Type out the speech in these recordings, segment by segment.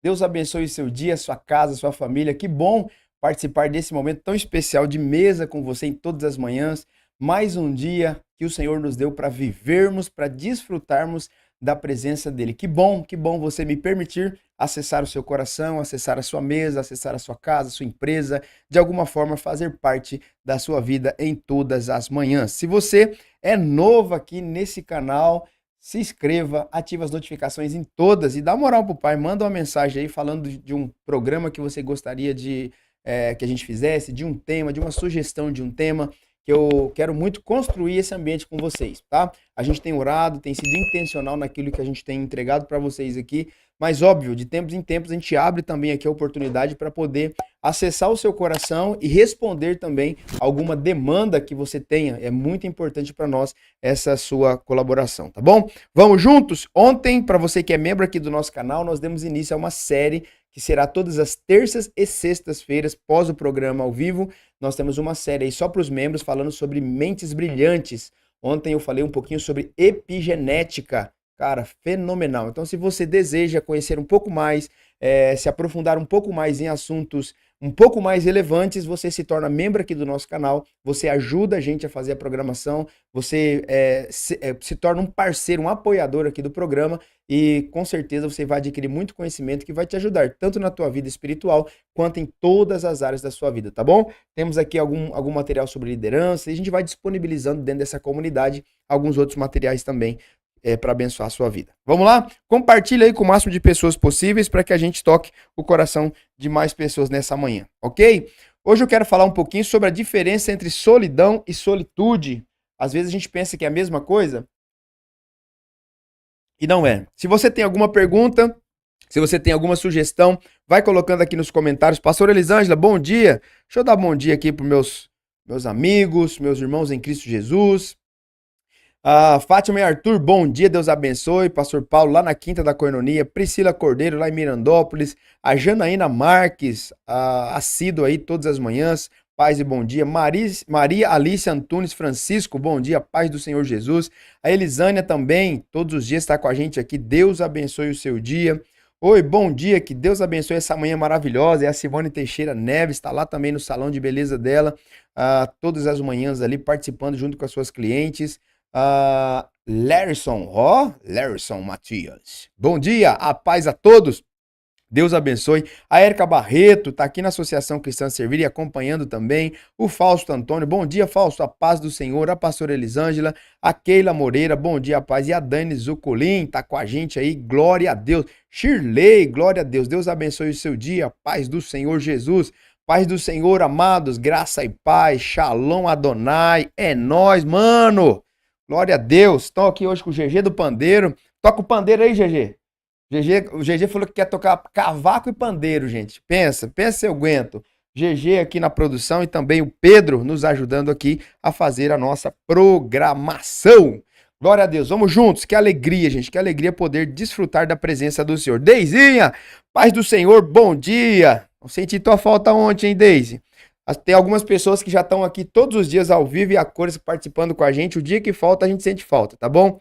Deus abençoe o seu dia, sua casa, sua família. Que bom participar desse momento tão especial de mesa com você em todas as manhãs. Mais um dia que o Senhor nos deu para vivermos, para desfrutarmos da presença dEle. Que bom você me permitir acessar o seu coração, acessar a sua mesa, acessar a sua casa, a sua empresa, de alguma forma fazer parte da sua vida em todas as manhãs. Se você é novo aqui nesse canal, se inscreva, ative as notificações em todas e dá moral pro pai, manda uma mensagem aí falando de um programa que você gostaria de que a gente fizesse, de um tema, de uma sugestão de um tema, que eu quero muito construir esse ambiente com vocês, tá? A gente tem orado, tem sido intencional naquilo que a gente tem entregado para vocês aqui, mas óbvio, de tempos em tempos a gente abre também aqui a oportunidade para poder acessar o seu coração e responder também alguma demanda que você tenha. É muito importante para nós essa sua colaboração, tá bom? Vamos juntos? Ontem, para você que é membro aqui do nosso canal, nós demos início a uma série que será todas as terças e sextas-feiras, pós o programa ao vivo. Nós temos uma série aí só para os membros falando sobre mentes brilhantes. Ontem eu falei um pouquinho sobre epigenética. Cara, fenomenal. Então, se você deseja conhecer um pouco mais, se aprofundar um pouco mais em assuntos um pouco mais relevantes, você se torna membro aqui do nosso canal, você ajuda a gente a fazer a programação, você se torna um parceiro, um apoiador aqui do programa e com certeza você vai adquirir muito conhecimento que vai te ajudar tanto na tua vida espiritual quanto em todas as áreas da sua vida, tá bom? Temos aqui algum material sobre liderança e a gente vai disponibilizando dentro dessa comunidade alguns outros materiais também para abençoar a sua vida. Vamos lá? Compartilha aí com o máximo de pessoas possíveis para que a gente toque o coração de mais pessoas nessa manhã, ok? Hoje eu quero falar um pouquinho sobre a diferença entre solidão e solitude. Às vezes a gente pensa que é a mesma coisa e não é. Se você tem alguma pergunta, se você tem alguma sugestão, vai colocando aqui nos comentários. Pastor Elisângela, bom dia. Deixa eu dar bom dia aqui para meus amigos, meus irmãos em Cristo Jesus. Fátima e Arthur, bom dia, Deus abençoe. Pastor Paulo lá na Quinta da Coinonia, Priscila Cordeiro lá em Mirandópolis, a Janaína Marques, assíduo aí todas as manhãs, paz e bom dia. Maria Alice Antunes Francisco, bom dia, paz do Senhor Jesus. A Elisânia também, todos os dias está com a gente aqui, Deus abençoe o seu dia. Oi, bom dia, que Deus abençoe essa manhã maravilhosa. É a Simone Teixeira Neves, está lá também no salão de beleza dela, todas as manhãs ali participando junto com as suas clientes. Larison Matias. Bom dia, a paz a todos. Deus abençoe. A Érica Barreto tá aqui na Associação Cristã Servir e acompanhando também. O Fausto Antônio, bom dia, Fausto, a paz do Senhor. A pastora Elisângela, a Keila Moreira, bom dia, a paz. E a Dani Zuculin tá com a gente aí, glória a Deus. Shirley, glória a Deus. Deus abençoe o seu dia, paz do Senhor Jesus. Paz do Senhor, amados, graça e paz, Shalom Adonai, é nóis, mano. Glória a Deus. Estou aqui hoje com o GG do Pandeiro. Toca o pandeiro aí, GG. O GG falou que quer tocar cavaco e pandeiro, gente. Pensa se eu aguento. GG aqui na produção e também o Pedro nos ajudando aqui a fazer a nossa programação. Glória a Deus. Vamos juntos. Que alegria, gente. Que alegria poder desfrutar da presença do Senhor. Deizinha, paz do Senhor, bom dia. Não senti tua falta ontem, hein, Deise? Tem algumas pessoas que já estão aqui todos os dias ao vivo e a cores participando com a gente. O dia que falta, a gente sente falta, tá bom?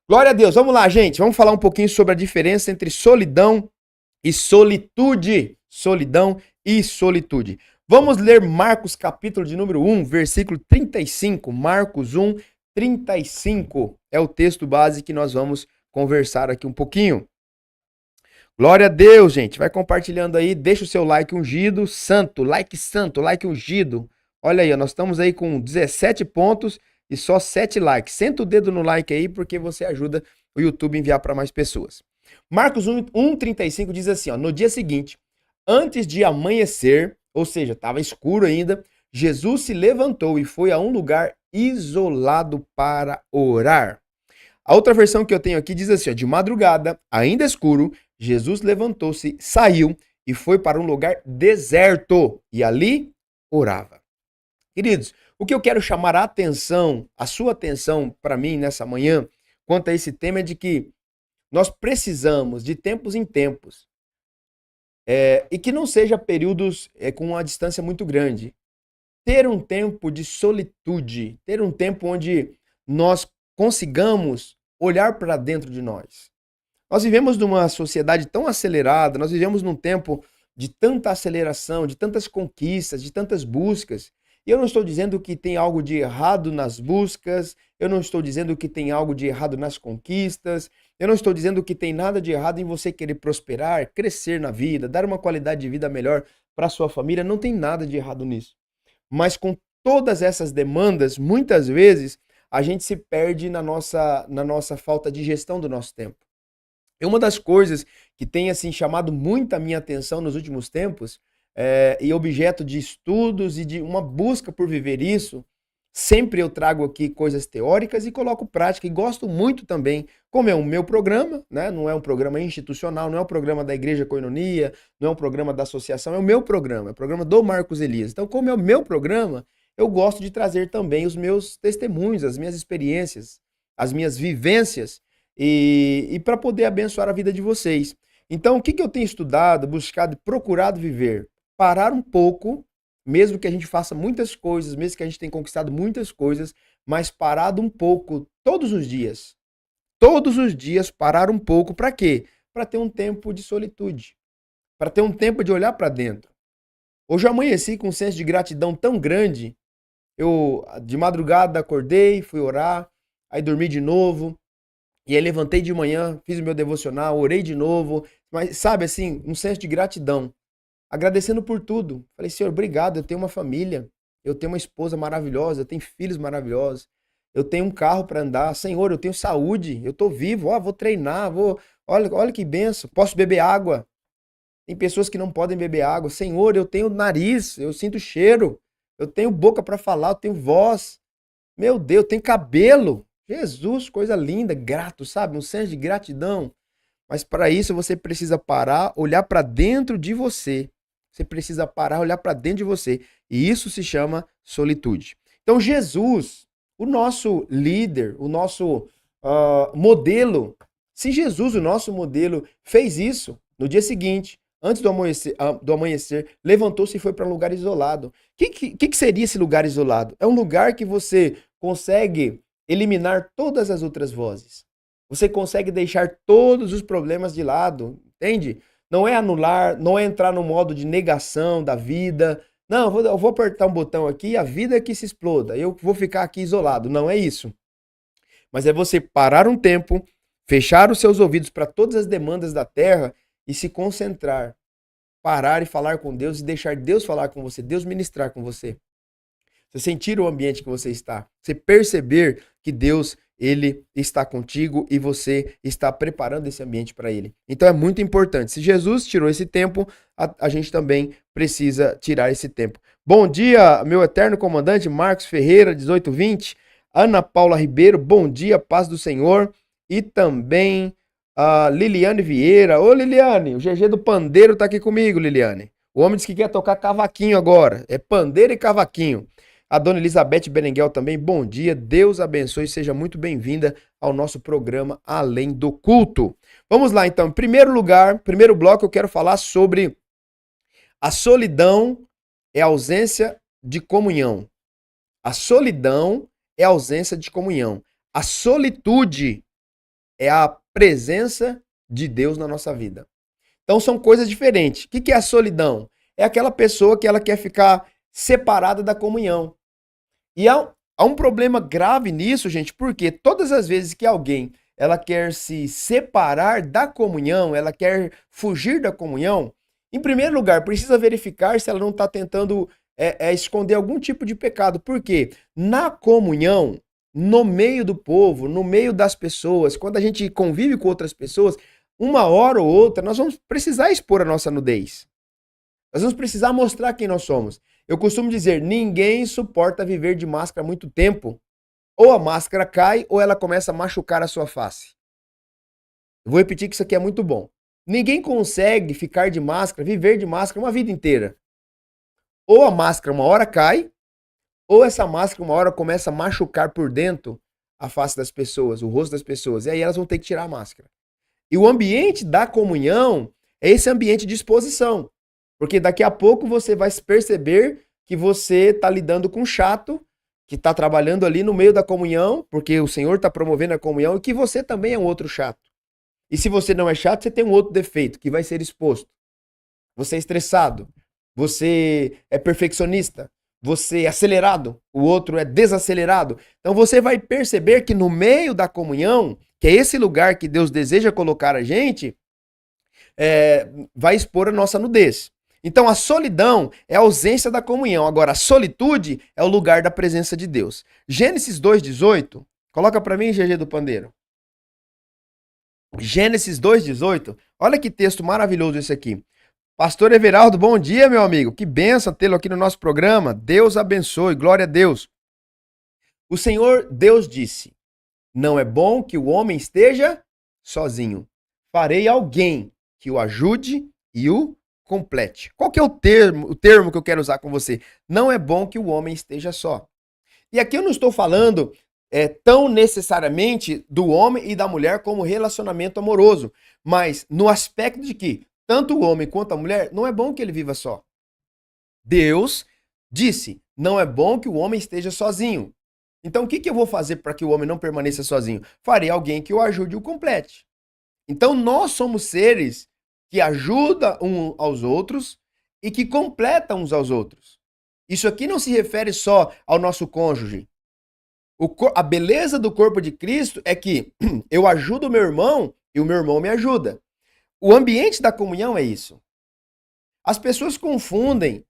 Glória a Deus. Vamos lá, gente. Vamos falar um pouquinho sobre a diferença entre solidão e solitude. Solidão e solitude. Vamos ler Marcos, capítulo de número 1, versículo 35. Marcos 1, 35 é o texto base que nós vamos conversar aqui um pouquinho. Glória a Deus, gente. Vai compartilhando aí, deixa o seu like ungido, santo, like ungido. Olha aí, nós estamos aí com 17 pontos e só 7 likes. Senta o dedo no like aí, porque você ajuda o YouTube a enviar para mais pessoas. Marcos 1:35 diz assim, ó, no dia seguinte, antes de amanhecer, ou seja, estava escuro ainda, Jesus se levantou e foi a um lugar isolado para orar. A outra versão que eu tenho aqui diz assim, ó, de madrugada, ainda escuro, Jesus levantou-se, saiu e foi para um lugar deserto e ali orava. Queridos, o que eu quero chamar a atenção, a sua atenção para mim nessa manhã, quanto a esse tema é de que nós precisamos de tempos em tempos e que não seja períodos com uma distância muito grande. Ter um tempo de solitude, ter um tempo onde nós consigamos olhar para dentro de nós. Nós vivemos numa sociedade tão acelerada, nós vivemos num tempo de tanta aceleração, de tantas conquistas, de tantas buscas. E eu não estou dizendo que tem algo de errado nas buscas, eu não estou dizendo que tem algo de errado nas conquistas, eu não estou dizendo que tem nada de errado em você querer prosperar, crescer na vida, dar uma qualidade de vida melhor para a sua família, não tem nada de errado nisso. Mas com todas essas demandas, muitas vezes a gente se perde na nossa falta de gestão do nosso tempo. E uma das coisas que tem assim chamado muita minha atenção nos últimos tempos, e objeto de estudos e de uma busca por viver isso, sempre eu trago aqui coisas teóricas e coloco prática, e gosto muito também, como é o meu programa, né? Não é um programa institucional, não é um programa da Igreja Coinonia, não é um programa da associação, é o meu programa, é o programa do Marcos Elias. Então, como é o meu programa, eu gosto de trazer também os meus testemunhos, as minhas experiências, as minhas vivências, e para poder abençoar a vida de vocês. Então, o que eu tenho estudado, buscado e procurado viver? Parar um pouco, mesmo que a gente faça muitas coisas, mesmo que a gente tenha conquistado muitas coisas, mas parado um pouco todos os dias. Todos os dias parar um pouco, para quê? Para ter um tempo de solitude, para ter um tempo de olhar para dentro. Hoje eu amanheci com um senso de gratidão tão grande, eu de madrugada acordei, fui orar, aí dormi de novo, e aí levantei de manhã, fiz o meu devocional, orei de novo, mas sabe assim, um senso de gratidão, agradecendo por tudo. Falei, Senhor, obrigado, eu tenho uma família, eu tenho uma esposa maravilhosa, eu tenho filhos maravilhosos, eu tenho um carro para andar, Senhor, eu tenho saúde, eu tô vivo, ó, vou treinar, olha que benção, posso beber água. Tem pessoas que não podem beber água. Senhor, eu tenho nariz, eu sinto cheiro, eu tenho boca para falar, eu tenho voz. Meu Deus, eu tenho cabelo. Jesus, coisa linda, grato, sabe? Um senso de gratidão. Mas para isso você precisa parar, olhar para dentro de você. Você precisa parar, olhar para dentro de você. E isso se chama solitude. Então, Jesus, o nosso líder, o nosso modelo, se Jesus, o nosso modelo, fez isso no dia seguinte, antes do amanhecer, levantou-se e foi para um lugar isolado. O que seria esse lugar isolado? É um lugar que você consegue eliminar todas as outras vozes. Você consegue deixar todos os problemas de lado, entende? Não é anular, não é entrar no modo de negação da vida. Não, eu vou apertar um botão aqui e a vida é que se exploda. Eu vou ficar aqui isolado. Não é isso. Mas é você parar um tempo, fechar os seus ouvidos para todas as demandas da terra e se concentrar. Parar e falar com Deus e deixar Deus falar com você, Deus ministrar com você. Você sentir o ambiente que você está. Você perceber que Deus, ele está contigo e você está preparando esse ambiente para ele. Então é muito importante. Se Jesus tirou esse tempo, a gente também precisa tirar esse tempo. Bom dia, meu eterno comandante Marcos Ferreira, 1820. Ana Paula Ribeiro, bom dia, paz do Senhor. E também a Liliane Vieira. Ô Liliane, o GG do Pandeiro tá aqui comigo, Liliane. O homem disse que quer tocar cavaquinho agora. É pandeiro e cavaquinho. A dona Elizabeth Berenguel também, bom dia, Deus abençoe, seja muito bem-vinda ao nosso programa Além do Culto. Vamos lá então, em primeiro lugar, primeiro bloco eu quero falar sobre a solidão é a ausência de comunhão. A solidão é a ausência de comunhão. A solitude é a presença de Deus na nossa vida. Então são coisas diferentes. O que é a solidão? É aquela pessoa que ela quer ficar separada da comunhão. E há um problema grave nisso, gente, porque todas as vezes que alguém ela quer se separar da comunhão, ela quer fugir da comunhão, em primeiro lugar, precisa verificar se ela não está tentando esconder algum tipo de pecado. Por quê? Na comunhão, no meio do povo, no meio das pessoas, quando a gente convive com outras pessoas, uma hora ou outra, nós vamos precisar expor a nossa nudez. Nós vamos precisar mostrar quem nós somos. Eu costumo dizer, ninguém suporta viver de máscara muito tempo. Ou a máscara cai, ou ela começa a machucar a sua face. Eu vou repetir que isso aqui é muito bom. Ninguém consegue ficar de máscara, viver de máscara uma vida inteira. Ou a máscara uma hora cai, ou essa máscara uma hora começa a machucar por dentro a face das pessoas, o rosto das pessoas. E aí elas vão ter que tirar a máscara. E o ambiente da comunhão é esse ambiente de exposição. Porque daqui a pouco você vai perceber que você está lidando com um chato, que está trabalhando ali no meio da comunhão, porque o Senhor está promovendo a comunhão, e que você também é um outro chato. E se você não é chato, você tem um outro defeito, que vai ser exposto. Você é estressado, você é perfeccionista, você é acelerado, o outro é desacelerado. Então você vai perceber que no meio da comunhão, que é esse lugar que Deus deseja colocar a gente, vai expor a nossa nudez. Então a solidão é a ausência da comunhão. Agora a solitude é o lugar da presença de Deus. Gênesis 2:18, coloca para mim, GG do Pandeiro. Gênesis 2:18, olha que texto maravilhoso esse aqui. Pastor Everaldo, bom dia, meu amigo. Que bênção tê-lo aqui no nosso programa. Deus abençoe, glória a Deus. O Senhor Deus disse, não é bom que o homem esteja sozinho. Farei alguém que o ajude e o complete. Qual que é o termo que eu quero usar com você? Não é bom que o homem esteja só. E aqui eu não estou falando tão necessariamente do homem e da mulher como relacionamento amoroso, mas no aspecto de que tanto o homem quanto a mulher, não é bom que ele viva só. Deus disse, não é bom que o homem esteja sozinho. Então o que eu vou fazer para que o homem não permaneça sozinho? Farei alguém que o ajude e o complete. Então nós somos seres que ajudam uns aos outros e que completam uns aos outros. Isso aqui não se refere só ao nosso cônjuge. A beleza do corpo de Cristo é que eu ajudo o meu irmão e o meu irmão me ajuda. O ambiente da comunhão é isso. As pessoas confundem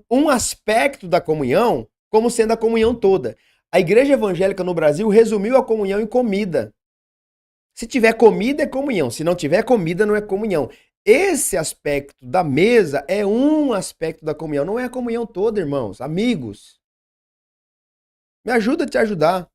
um aspecto da comunhão como sendo a comunhão toda. A igreja evangélica no Brasil resumiu a comunhão em comida. Se tiver comida, é comunhão. Se não tiver comida, não é comunhão. Esse aspecto da mesa é um aspecto da comunhão. Não é a comunhão toda, irmãos, amigos. Me ajuda a te ajudar.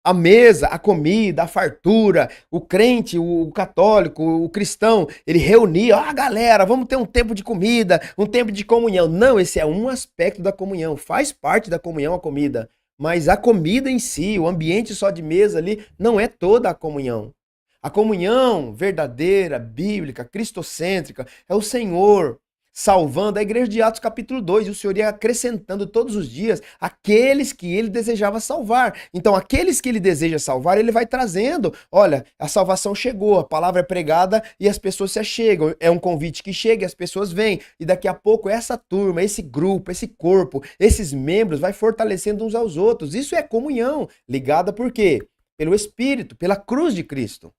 A mesa, a comida, a fartura, o crente, o católico, o cristão, ele reunia, galera, vamos ter um tempo de comida, um tempo de comunhão. Não, esse é um aspecto da comunhão, faz parte da comunhão a comida, mas a comida em si, o ambiente só de mesa ali, não é toda a comunhão. A comunhão verdadeira, bíblica, cristocêntrica, é o Senhor salvando a igreja de Atos capítulo 2, e o Senhor ia acrescentando todos os dias aqueles que ele desejava salvar. Então, aqueles que ele deseja salvar, ele vai trazendo. Olha, a salvação chegou, a palavra é pregada e as pessoas se achegam. É um convite que chega e as pessoas vêm. E daqui a pouco essa turma, esse grupo, esse corpo, esses membros vai fortalecendo uns aos outros. Isso é comunhão, ligada por quê? Pelo Espírito, pela cruz de Cristo.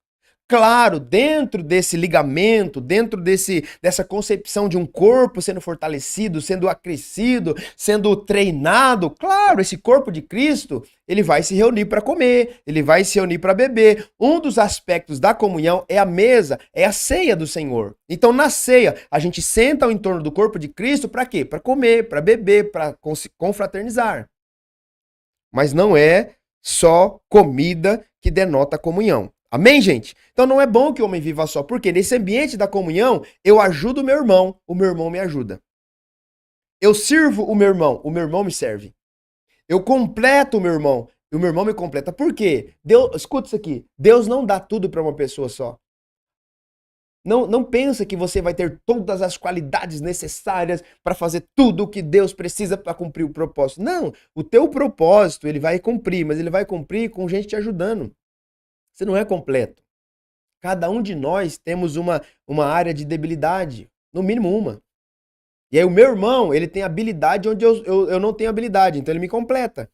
Claro, dentro desse ligamento, dentro dessa concepção de um corpo sendo fortalecido, sendo acrescido, sendo treinado, claro, esse corpo de Cristo, ele vai se reunir para comer, ele vai se reunir para beber. Um dos aspectos da comunhão é a mesa, é a ceia do Senhor. Então, na ceia, a gente senta ao entorno do corpo de Cristo para quê? Para comer, para beber, para confraternizar. Mas não é só comida que denota comunhão. Amém, gente? Então não é bom que o homem viva só, porque nesse ambiente da comunhão, eu ajudo o meu irmão me ajuda. Eu sirvo o meu irmão me serve. Eu completo o meu irmão, e o meu irmão me completa. Por quê? Deus, escuta isso aqui, Deus não dá tudo para uma pessoa só. Não pensa que você vai ter todas as qualidades necessárias para fazer tudo o que Deus precisa para cumprir o propósito. Não, o teu propósito ele vai cumprir, mas ele vai cumprir com gente te ajudando. Você não é completo. Cada um de nós temos uma área de debilidade, no mínimo uma. E aí o meu irmão, ele tem habilidade onde eu não tenho habilidade, então ele me completa.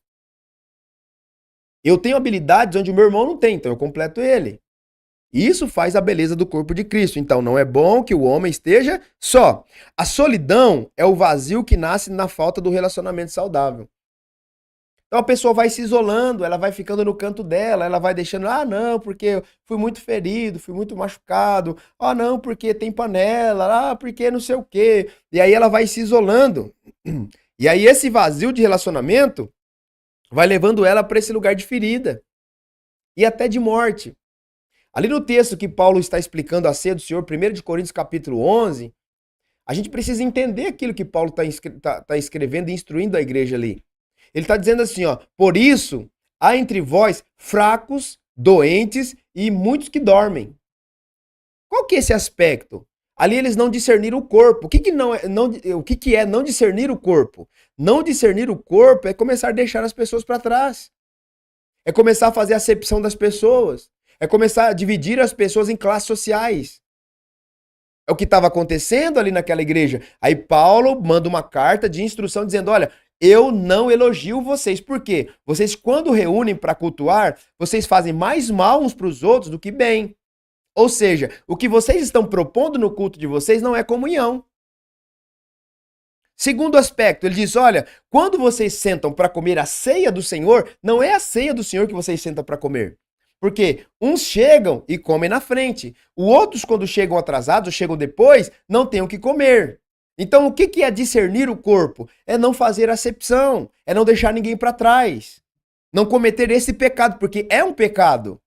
Eu tenho habilidades onde o meu irmão não tem, então eu completo ele. Isso faz a beleza do corpo de Cristo. Então não é bom que o homem esteja só. A solidão é o vazio que nasce na falta do relacionamento saudável. Então a pessoa vai se isolando, ela vai ficando no canto dela, ela vai deixando, ah não, porque eu fui muito ferido, fui muito machucado, ah não, porque tem panela, ah, porque não sei o quê. E aí ela vai se isolando. E aí esse vazio de relacionamento vai levando ela para esse lugar de ferida e até de morte. Ali no texto que Paulo está explicando a ceia do Senhor, 1 de Coríntios capítulo 11, a gente precisa entender aquilo que Paulo está escrevendo e instruindo a igreja ali. Ele está dizendo assim, ó, por isso há entre vós fracos, doentes e muitos que dormem. Qual que é esse aspecto? Ali eles não discerniram o corpo. O que é não discernir o corpo? Não discernir o corpo é começar a deixar as pessoas para trás. É começar a fazer a acepção das pessoas. É começar a dividir as pessoas em classes sociais. É o que estava acontecendo ali naquela igreja. Aí Paulo manda uma carta de instrução dizendo, olha, eu não elogio vocês. Por quê? Vocês, quando reúnem para cultuar, vocês fazem mais mal uns para os outros do que bem. Ou seja, o que vocês estão propondo no culto de vocês não é comunhão. Segundo aspecto, ele diz, olha, quando vocês sentam para comer a ceia do Senhor, não é a ceia do Senhor que vocês sentam para comer. Porque uns chegam e comem na frente. Os outros, quando chegam atrasados ou chegam depois, não têm o que comer. Então, o que é discernir o corpo? É não fazer acepção, é não deixar ninguém para trás. Não cometer esse pecado, porque é um pecado.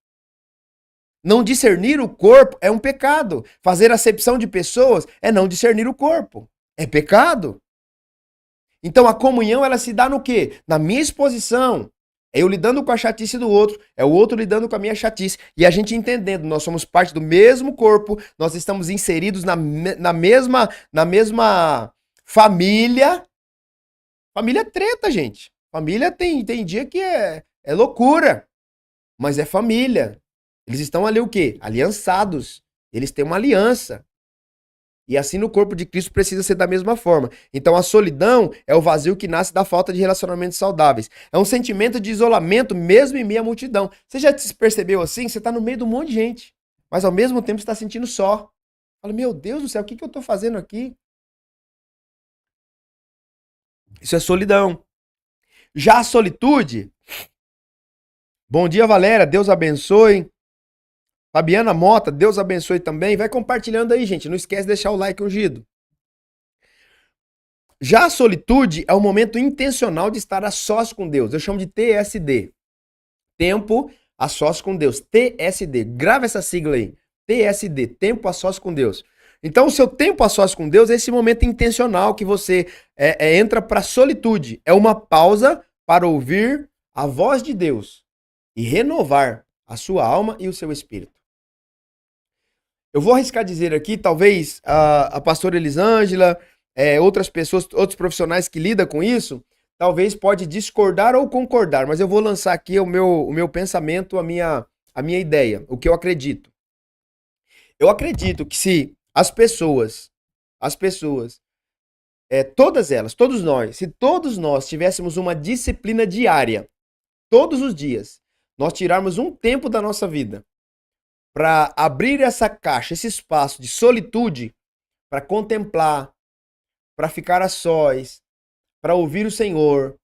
Não discernir o corpo é um pecado. Fazer acepção de pessoas é não discernir o corpo. É pecado. Então, a comunhão, ela se dá no quê? Na minha exposição. É eu lidando com a chatice do outro, é o outro lidando com a minha chatice. E a gente entendendo, nós somos parte do mesmo corpo, nós estamos inseridos na mesma família. Família é treta, gente. Família tem dia que é loucura, mas é família. Eles estão ali o quê? Aliançados. Eles têm uma aliança. E assim no corpo de Cristo precisa ser da mesma forma. Então a solidão é o vazio que nasce da falta de relacionamentos saudáveis. É um sentimento de isolamento mesmo em meio à multidão. Você já se percebeu assim? Você está no meio de um monte de gente, mas ao mesmo tempo você está sentindo só. Fala, meu Deus do céu, o que eu estou fazendo aqui? Isso é solidão. Já a solitude... Bom dia, Valéria. Deus abençoe. Fabiana Mota, Deus abençoe também. Vai compartilhando aí, gente. Não esquece de deixar o like ungido. Já a solitude é o momento intencional de estar a sós com Deus. Eu chamo de TSD. Tempo a sós com Deus. TSD. Grava essa sigla aí. TSD. Tempo a sós com Deus. Então, o seu tempo a sós com Deus é esse momento intencional que você entra para a solitude. É uma pausa para ouvir a voz de Deus e renovar a sua alma e o seu espírito. Eu vou arriscar dizer aqui, talvez a pastora Elisângela, outras pessoas, outros profissionais que lidam com isso, talvez pode discordar ou concordar, mas eu vou lançar aqui o meu pensamento, a minha ideia, o que eu acredito. Eu acredito que se as pessoas, todas elas, todos nós, se todos nós tivéssemos uma disciplina diária, todos os dias, nós tirarmos um tempo da nossa vida para abrir essa caixa, esse espaço de solitude, para contemplar, para ficar a sós, para ouvir o Senhor,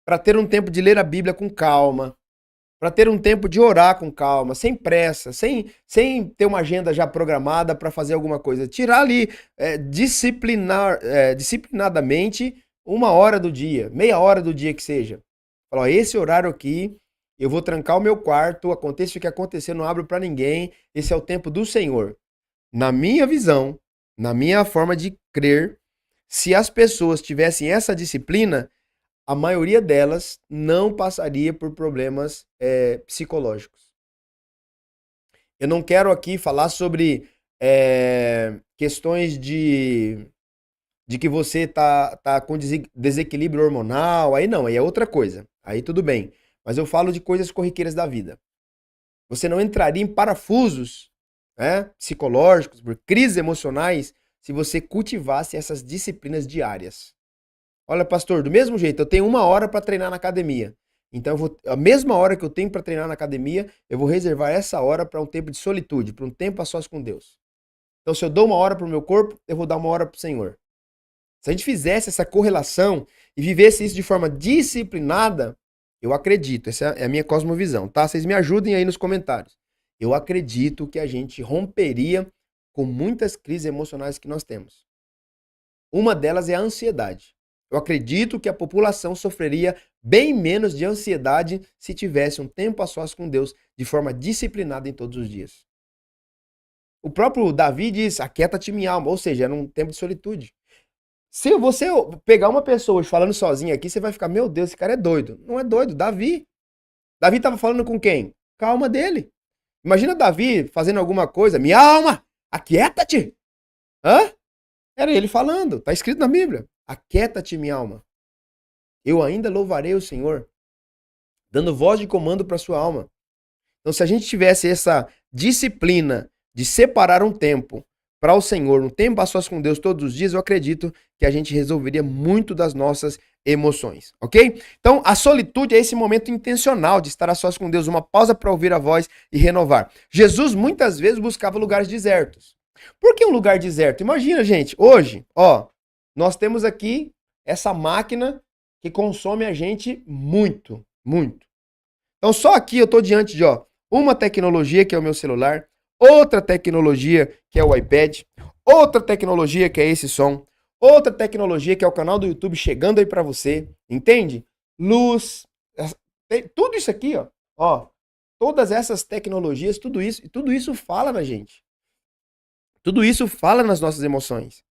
para ter um tempo de ler a Bíblia com calma, para ter um tempo de orar com calma, sem pressa, sem ter uma agenda já programada para fazer alguma coisa. Tirar ali disciplinadamente 1 hora do dia, meia hora do dia que seja. Falar, esse horário aqui, eu vou trancar o meu quarto, aconteça o que acontecer, não abro para ninguém, esse é o tempo do Senhor. Na minha visão, na minha forma de crer, se as pessoas tivessem essa disciplina, a maioria delas não passaria por problemas psicológicos. Eu não quero aqui falar sobre questões de que você tá com desequilíbrio hormonal, aí não, aí é outra coisa. Aí tudo bem. Mas eu falo de coisas corriqueiras da vida. Você não entraria em parafusos, né, psicológicos, por crises emocionais, se você cultivasse essas disciplinas diárias. Olha, pastor, do mesmo jeito, eu tenho 1 hora para treinar na academia. Então, a mesma hora que eu tenho para treinar na academia, eu vou reservar essa hora para um tempo de solitude, para um tempo a sós com Deus. Então, se eu dou 1 hora para o meu corpo, eu vou dar 1 hora para o Senhor. Se a gente fizesse essa correlação e vivesse isso de forma disciplinada, eu acredito, essa é a minha cosmovisão, tá? Vocês me ajudem aí nos comentários. Eu acredito que a gente romperia com muitas crises emocionais que nós temos. Uma delas é a ansiedade. Eu acredito que a população sofreria bem menos de ansiedade se tivesse um tempo a sós com Deus de forma disciplinada em todos os dias. O próprio Davi diz: aquieta-te minha alma, ou seja, era um tempo de solitude. Se você pegar uma pessoa falando sozinha aqui, você vai ficar, meu Deus, esse cara é doido. Não é doido, Davi. Davi estava falando com quem? Calma dele. Imagina Davi fazendo alguma coisa, minha alma, aquieta-te. Hã? Era ele falando, tá escrito na Bíblia. Aquieta-te, minha alma. Eu ainda louvarei o Senhor, dando voz de comando para sua alma. Então, se a gente tivesse essa disciplina de separar um tempo para o Senhor, um tempo a sós com Deus todos os dias, eu acredito que a gente resolveria muito das nossas emoções, ok? Então, a solitude é esse momento intencional de estar a sós com Deus, uma pausa para ouvir a voz e renovar. Jesus muitas vezes buscava lugares desertos. Por que um lugar deserto? Imagina, gente, hoje, ó, nós temos aqui essa máquina que consome a gente muito, muito. Então, só aqui eu estou diante de, ó, uma tecnologia que é o meu celular, outra tecnologia que é o iPad, outra tecnologia que é esse som, outra tecnologia que é o canal do YouTube chegando aí para você, entende? Luz, tudo isso aqui, ó, todas essas tecnologias, tudo isso fala na gente. Tudo isso fala nas nossas emoções.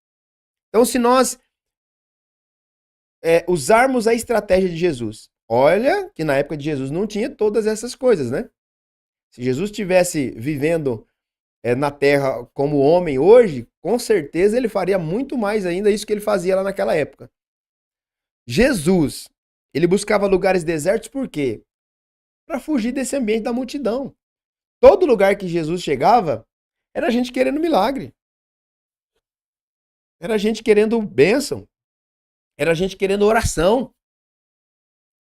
Então, se nós usarmos a estratégia de Jesus, olha que na época de Jesus não tinha todas essas coisas, né? Se Jesus estivesse vivendo na Terra como homem hoje, com certeza ele faria muito mais ainda isso que ele fazia lá naquela época. Jesus, ele buscava lugares desertos por quê? Para fugir desse ambiente da multidão. Todo lugar que Jesus chegava, era gente querendo milagre. Era gente querendo bênção. Era gente querendo oração.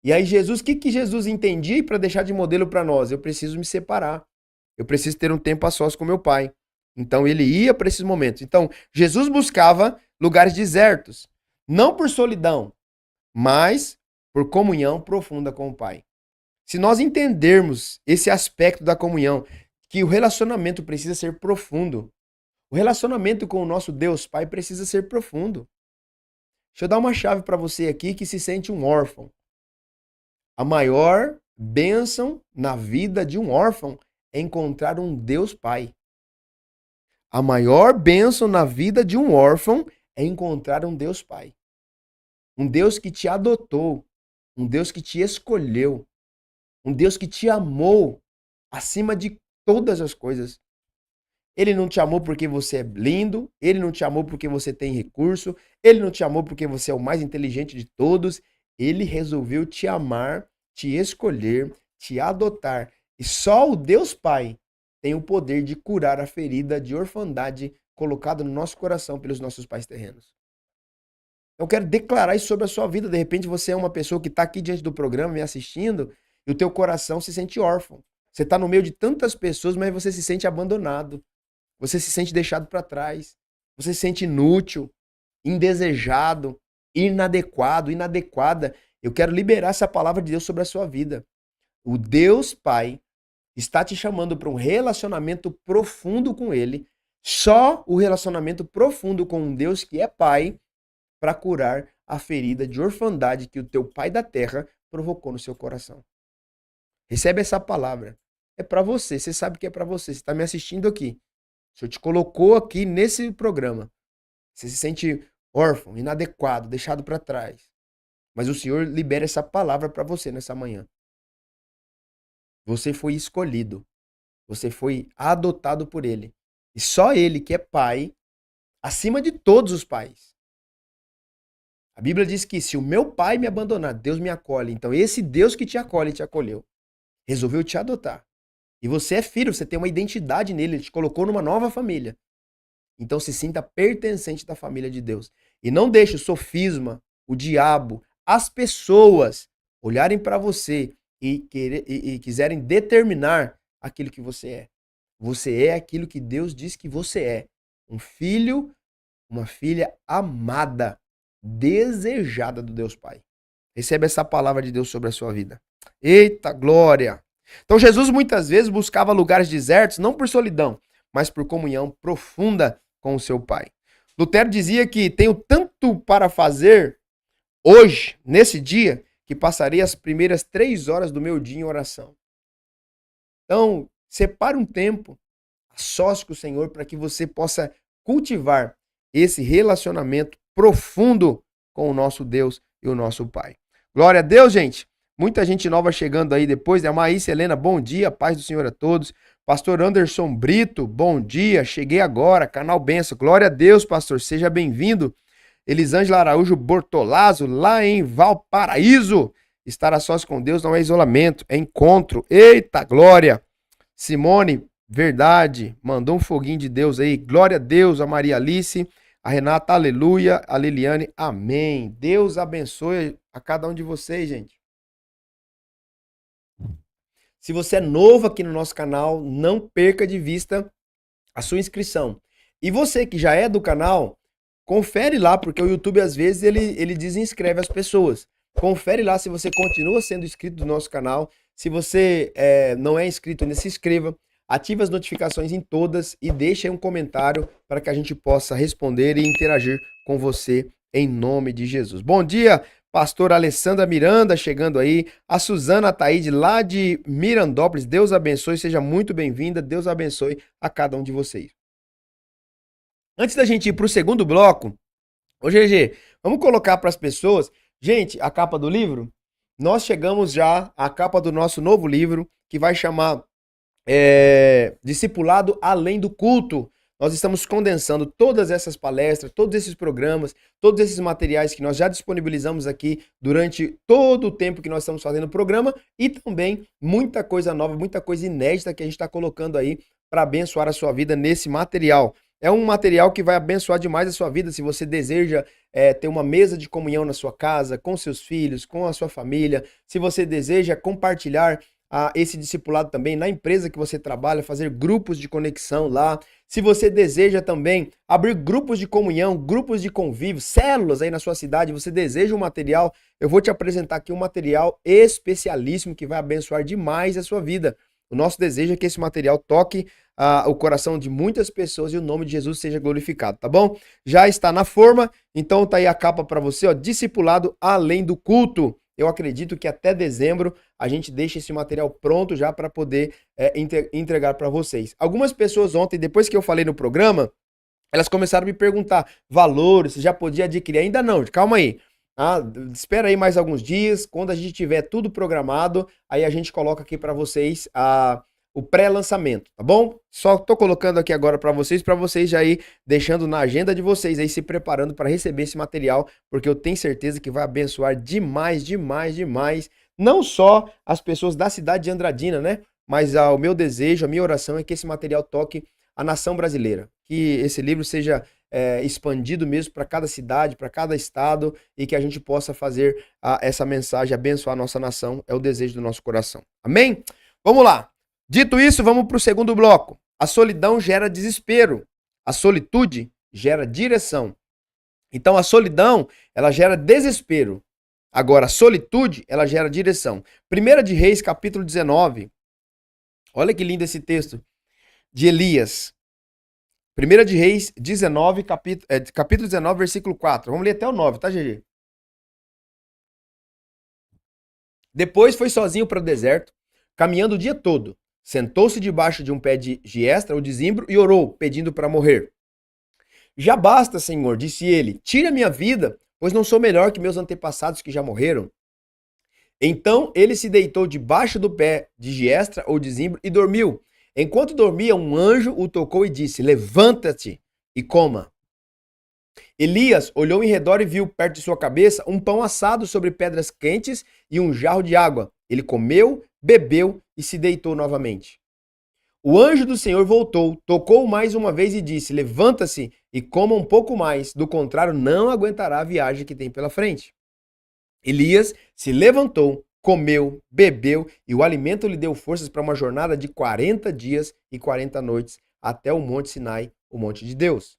E aí Jesus, o que Jesus entendia para deixar de modelo para nós? Eu preciso me separar. Eu preciso ter um tempo a sós com meu pai. Então ele ia para esses momentos. Então Jesus buscava lugares desertos, não por solidão, mas por comunhão profunda com o Pai. Se nós entendermos esse aspecto da comunhão, que o relacionamento precisa ser profundo, o relacionamento com o nosso Deus Pai precisa ser profundo. Deixa eu dar uma chave para você aqui que se sente um órfão. A maior bênção na vida de um órfão é encontrar um Deus Pai. A maior bênção na vida de um órfão é encontrar um Deus Pai. Um Deus que te adotou, um Deus que te escolheu, um Deus que te amou acima de todas as coisas. Ele não te amou porque você é lindo, ele não te amou porque você tem recurso, ele não te amou porque você é o mais inteligente de todos. Ele resolveu te amar, te escolher, te adotar. E só o Deus Pai tem o poder de curar a ferida de orfandade colocada no nosso coração pelos nossos pais terrenos. Eu quero declarar isso sobre a sua vida. De repente você é uma pessoa que está aqui diante do programa me assistindo e o teu coração se sente órfão. Você está no meio de tantas pessoas, mas você se sente abandonado. Você se sente deixado para trás. Você se sente inútil, indesejado, inadequado, inadequada. Eu quero liberar essa palavra de Deus sobre a sua vida. O Deus Pai está te chamando para um relacionamento profundo com Ele. Só o relacionamento profundo com um Deus que é Pai para curar a ferida de orfandade que o teu pai da terra provocou no seu coração. Recebe essa palavra. É para você. Você sabe que é para você. Você está me assistindo aqui. O Senhor te colocou aqui nesse programa. Você se sente órfão, inadequado, deixado para trás. Mas o Senhor libera essa palavra para você nessa manhã. Você foi escolhido. Você foi adotado por Ele. E só ele que é pai, acima de todos os pais. A Bíblia diz que se o meu pai me abandonar, Deus me acolhe. Então esse Deus que te acolhe, te acolheu, resolveu te adotar. E você é filho, você tem uma identidade nele, ele te colocou numa nova família. Então se sinta pertencente da família de Deus. E não deixe o sofisma, o diabo, as pessoas olharem para você e quiserem determinar aquilo que você é. Você é aquilo que Deus diz que você é. Um filho, uma filha amada, desejada do Deus Pai. Recebe essa palavra de Deus sobre a sua vida. Eita glória! Então Jesus muitas vezes buscava lugares desertos, não por solidão, mas por comunhão profunda com o seu Pai. Lutero dizia que tenho tanto para fazer hoje, nesse dia, que passarei as primeiras 3 horas do meu dia em oração. Então, separe um tempo a sós com o Senhor para que você possa cultivar esse relacionamento profundo com o nosso Deus e o nosso Pai. Glória a Deus, gente! Muita gente nova chegando aí depois, né? Maísa Helena, bom dia, paz do Senhor a todos. Pastor Anderson Brito, bom dia, cheguei agora, canal Benção. Glória a Deus, pastor, seja bem-vindo. Elisângela Araújo Bortolazzo, lá em Valparaíso. Estar a sós com Deus não é isolamento, é encontro. Eita, glória! Simone, verdade, mandou um foguinho de Deus aí. Glória a Deus, a Maria Alice, a Renata, aleluia, a Liliane, amém. Deus abençoe a cada um de vocês, gente. Se você é novo aqui no nosso canal, não perca de vista a sua inscrição. E você que já é do canal, confere lá, porque o YouTube às vezes ele desinscreve as pessoas. Confere lá se você continua sendo inscrito do nosso canal. Se você não é inscrito ainda, se inscreva. Ative as notificações em todas e deixe aí um comentário para que a gente possa responder e interagir com você em nome de Jesus. Bom dia, pastor Alessandra Miranda chegando aí, a Suzana Taíde lá de Mirandópolis, Deus abençoe, seja muito bem-vinda, Deus abençoe a cada um de vocês. Antes da gente ir para o segundo bloco, ô GG, vamos colocar para as pessoas, gente, a capa do livro? Nós chegamos já à capa do nosso novo livro, que vai chamar Discipulado Além do Culto. Nós estamos condensando todas essas palestras, todos esses programas, todos esses materiais que nós já disponibilizamos aqui durante todo o tempo que nós estamos fazendo o programa e também muita coisa nova, muita coisa inédita que a gente está colocando aí para abençoar a sua vida nesse material. É um material que vai abençoar demais a sua vida se você deseja ter uma mesa de comunhão na sua casa, com seus filhos, com a sua família, se você deseja compartilhar esse discipulado também na empresa que você trabalha, fazer grupos de conexão lá. Se você deseja também abrir grupos de comunhão, grupos de convívio, células aí na sua cidade, você deseja um material, eu vou te apresentar aqui um material especialíssimo que vai abençoar demais a sua vida. O nosso desejo é que esse material toque o coração de muitas pessoas e o nome de Jesus seja glorificado, tá bom? Já está na forma, então tá aí a capa para você, ó, Discipulado Além do Culto. Eu acredito que até dezembro a gente deixa esse material pronto já para poder entregar para vocês. Algumas pessoas ontem, depois que eu falei no programa, elas começaram a me perguntar valores, se já podia adquirir. Ainda não, calma aí. Espera aí mais alguns dias, quando a gente tiver tudo programado, aí a gente coloca aqui para vocês o pré-lançamento, tá bom? Só tô colocando aqui agora para vocês já ir deixando na agenda de vocês aí, se preparando para receber esse material, porque eu tenho certeza que vai abençoar demais, demais, demais, não só as pessoas da cidade de Andradina, né? Mas o meu desejo, a minha oração é que esse material toque a nação brasileira, que esse livro seja expandido mesmo para cada cidade, para cada estado, e que a gente possa fazer essa mensagem, abençoar a nossa nação, é o desejo do nosso coração. Amém? Vamos lá. Dito isso, vamos para o segundo bloco. A solidão gera desespero. A solitude gera direção. Então, a solidão, ela gera desespero. Agora, a solitude, ela gera direção. 1 de Reis, capítulo 19. Olha que lindo esse texto de Elias. 1 de Reis 19, capítulo 19, versículo 4. Vamos ler até o 9, tá, GG? Depois foi sozinho para o deserto, caminhando o dia todo. Sentou-se debaixo de um pé de giestra ou de zimbro e orou, pedindo para morrer. Já basta, Senhor, disse ele, tira minha vida, pois não sou melhor que meus antepassados que já morreram. Então ele se deitou debaixo do pé de giestra ou de zimbro e dormiu. Enquanto dormia, um anjo o tocou e disse: levanta-te e coma. Elias olhou em redor e viu perto de sua cabeça um pão assado sobre pedras quentes e um jarro de água. Ele comeu, bebeu e se deitou novamente. O anjo do Senhor voltou, tocou mais uma vez e disse: levanta-se e coma um pouco mais, do contrário, não aguentará a viagem que tem pela frente. Elias se levantou, comeu, bebeu e o alimento lhe deu forças para uma jornada de 40 dias e 40 noites até o Monte Sinai, o Monte de Deus.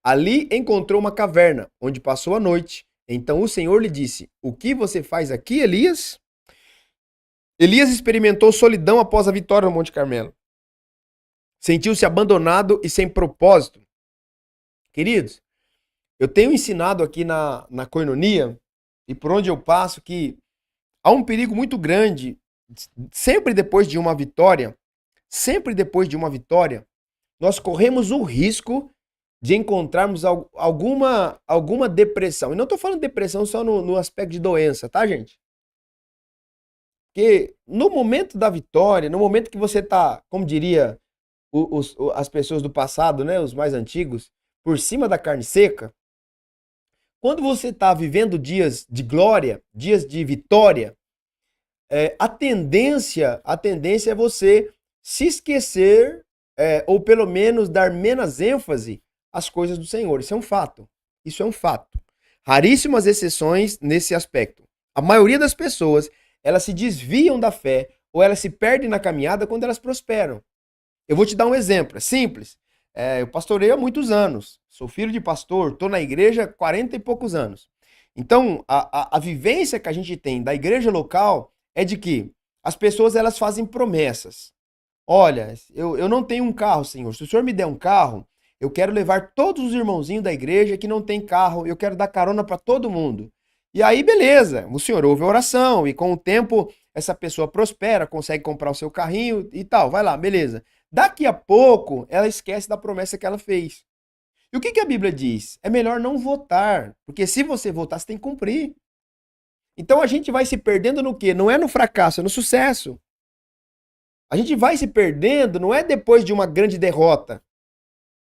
Ali encontrou uma caverna, onde passou a noite. Então o Senhor lhe disse: o que você faz aqui, Elias? Elias experimentou solidão após a vitória no Monte Carmelo. Sentiu-se abandonado e sem propósito. Queridos, eu tenho ensinado aqui na Koinonia, e por onde eu passo, que há um perigo muito grande, sempre depois de uma vitória, nós corremos o risco de encontrarmos alguma depressão. E não estou falando de depressão só no aspecto de doença, tá, gente? Porque no momento da vitória, no momento que você está, como diria as pessoas do passado, né, os mais antigos, por cima da carne seca, quando você está vivendo dias de glória, dias de vitória, a tendência é você se esquecer, ou pelo menos dar menos ênfase às coisas do Senhor. Isso é um fato. Isso é um fato. Raríssimas exceções nesse aspecto. A maioria das pessoas, elas se desviam da fé ou elas se perdem na caminhada quando elas prosperam. Eu vou te dar um exemplo, é simples. Eu pastoreio há muitos anos, sou filho de pastor, estou na igreja há 40 e poucos anos. Então, a vivência que a gente tem da igreja local é de que as pessoas elas fazem promessas. Olha, eu não tenho um carro, Senhor. Se o Senhor me der um carro, eu quero levar todos os irmãozinhos da igreja que não tem carro, eu quero dar carona para todo mundo. E aí, beleza, o Senhor ouve a oração e com o tempo essa pessoa prospera, consegue comprar o seu carrinho e tal, vai lá, beleza. Daqui a pouco, ela esquece da promessa que ela fez. E o que a Bíblia diz? É melhor não votar, porque se você votar, você tem que cumprir. Então a gente vai se perdendo no quê? Não é no fracasso, é no sucesso. A gente vai se perdendo, não é depois de uma grande derrota.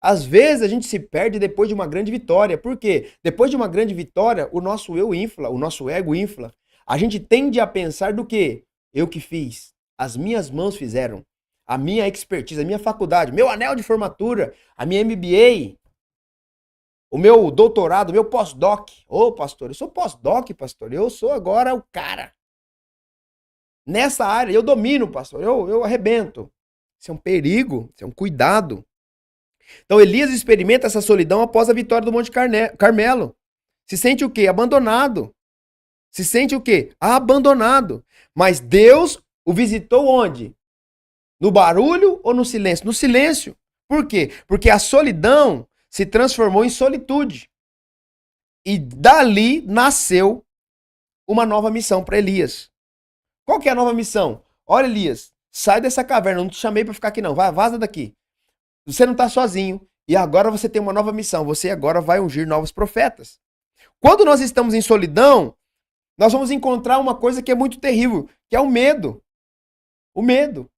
Às vezes a gente se perde depois de uma grande vitória. Por quê? Depois de uma grande vitória, o nosso eu infla, o nosso ego infla. A gente tende a pensar do quê? Eu que fiz. As minhas mãos fizeram. A minha expertise, a minha faculdade, meu anel de formatura, a minha MBA, o meu doutorado, o meu pós-doc. Ô, pastor, eu sou pós-doc, pastor. Eu sou agora o cara. Nessa área, eu domino, pastor. Eu arrebento. Isso é um perigo, isso é um cuidado. Então, Elias experimenta essa solidão após a vitória do Monte Carmelo. Se sente o quê? Abandonado. Se sente o quê? Abandonado. Mas Deus o visitou onde? No barulho ou no silêncio? No silêncio. Por quê? Porque a solidão se transformou em solitude. E dali nasceu uma nova missão para Elias. Qual que é a nova missão? Olha, Elias, sai dessa caverna, eu não te chamei para ficar aqui não, vai, vaza daqui. Você não está sozinho e agora você tem uma nova missão, você agora vai ungir novos profetas. Quando nós estamos em solidão, nós vamos encontrar uma coisa que é muito terrível, que é o medo. O medo.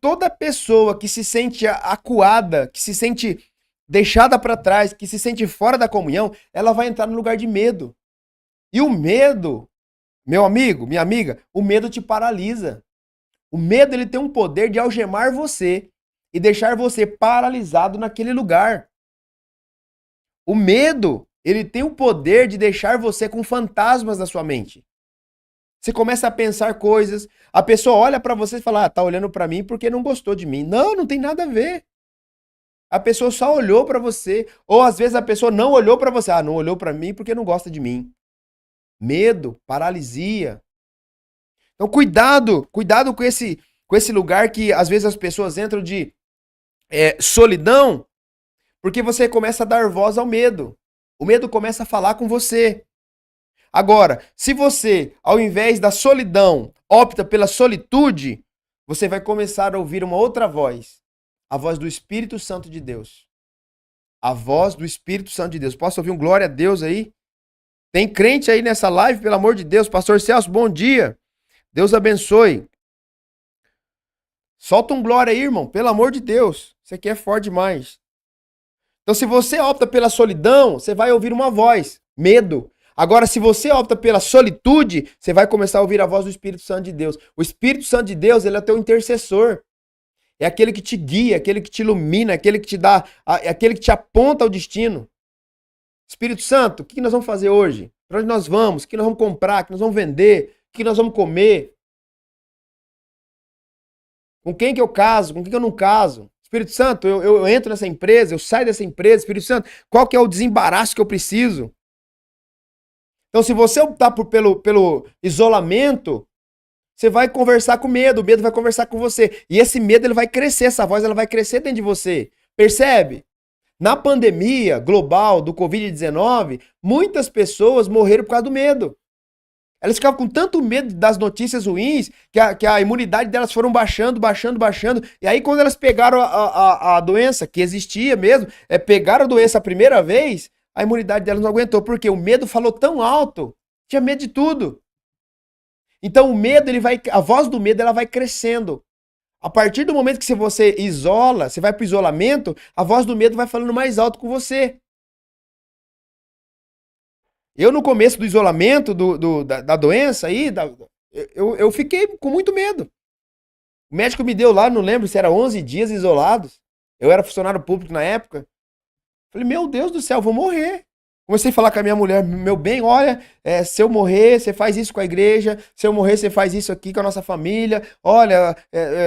Toda pessoa que se sente acuada, que se sente deixada para trás, que se sente fora da comunhão, ela vai entrar no lugar de medo. E o medo, meu amigo, minha amiga, o medo te paralisa. O medo ele tem um poder de algemar você e deixar você paralisado naquele lugar. O medo, ele tem o poder de deixar você com fantasmas na sua mente. Você começa a pensar coisas, a pessoa olha pra você e fala, tá olhando pra mim porque não gostou de mim. Não, não tem nada a ver. A pessoa só olhou pra você, ou às vezes a pessoa não olhou pra você, não olhou pra mim porque não gosta de mim. Medo, paralisia. Então cuidado com esse lugar que às vezes as pessoas entram de solidão, porque você começa a dar voz ao medo. O medo começa a falar com você. Agora, se você, ao invés da solidão, opta pela solitude, você vai começar a ouvir uma outra voz. A voz do Espírito Santo de Deus. A voz do Espírito Santo de Deus. Posso ouvir um glória a Deus aí? Tem crente aí nessa live, pelo amor de Deus. Pastor Celso, bom dia. Deus abençoe. Solta um glória aí, irmão. Pelo amor de Deus. Isso aqui é forte demais. Então, se você opta pela solidão, você vai ouvir uma voz. Medo. Agora, se você opta pela solitude, você vai começar a ouvir a voz do Espírito Santo de Deus. O Espírito Santo de Deus, ele é teu intercessor. É aquele que te guia, aquele que te ilumina, aquele que te dá, aquele que te aponta ao destino. Espírito Santo, o que nós vamos fazer hoje? Para onde nós vamos? O que nós vamos comprar? O que nós vamos vender? O que nós vamos comer? Com quem que eu caso? Com quem que eu não caso? Espírito Santo, eu entro nessa empresa, eu saio dessa empresa. Espírito Santo, qual que é o desembaraço que eu preciso? Então, se você optar pelo isolamento, você vai conversar com medo, o medo vai conversar com você. E esse medo ele vai crescer, essa voz ela vai crescer dentro de você. Percebe? Na pandemia global do Covid-19, muitas pessoas morreram por causa do medo. Elas ficavam com tanto medo das notícias ruins que a imunidade delas foram baixando. E aí, quando elas pegaram a doença, que existia mesmo, pegaram a doença a primeira vez, a imunidade delas não aguentou. Porque o medo falou tão alto, tinha medo de tudo. Então, o medo, a voz do medo, ela vai crescendo. A partir do momento que você isola, você vai para o isolamento, a voz do medo vai falando mais alto com você. Eu, no começo do isolamento da doença aí, eu fiquei com muito medo. O médico me deu lá, não lembro se era 11 dias isolados. Eu era funcionário público na época. Falei, meu Deus do céu, eu vou morrer. Comecei a falar com a minha mulher, meu bem, olha, se eu morrer, você faz isso com a igreja, se eu morrer, você faz isso aqui com a nossa família, olha,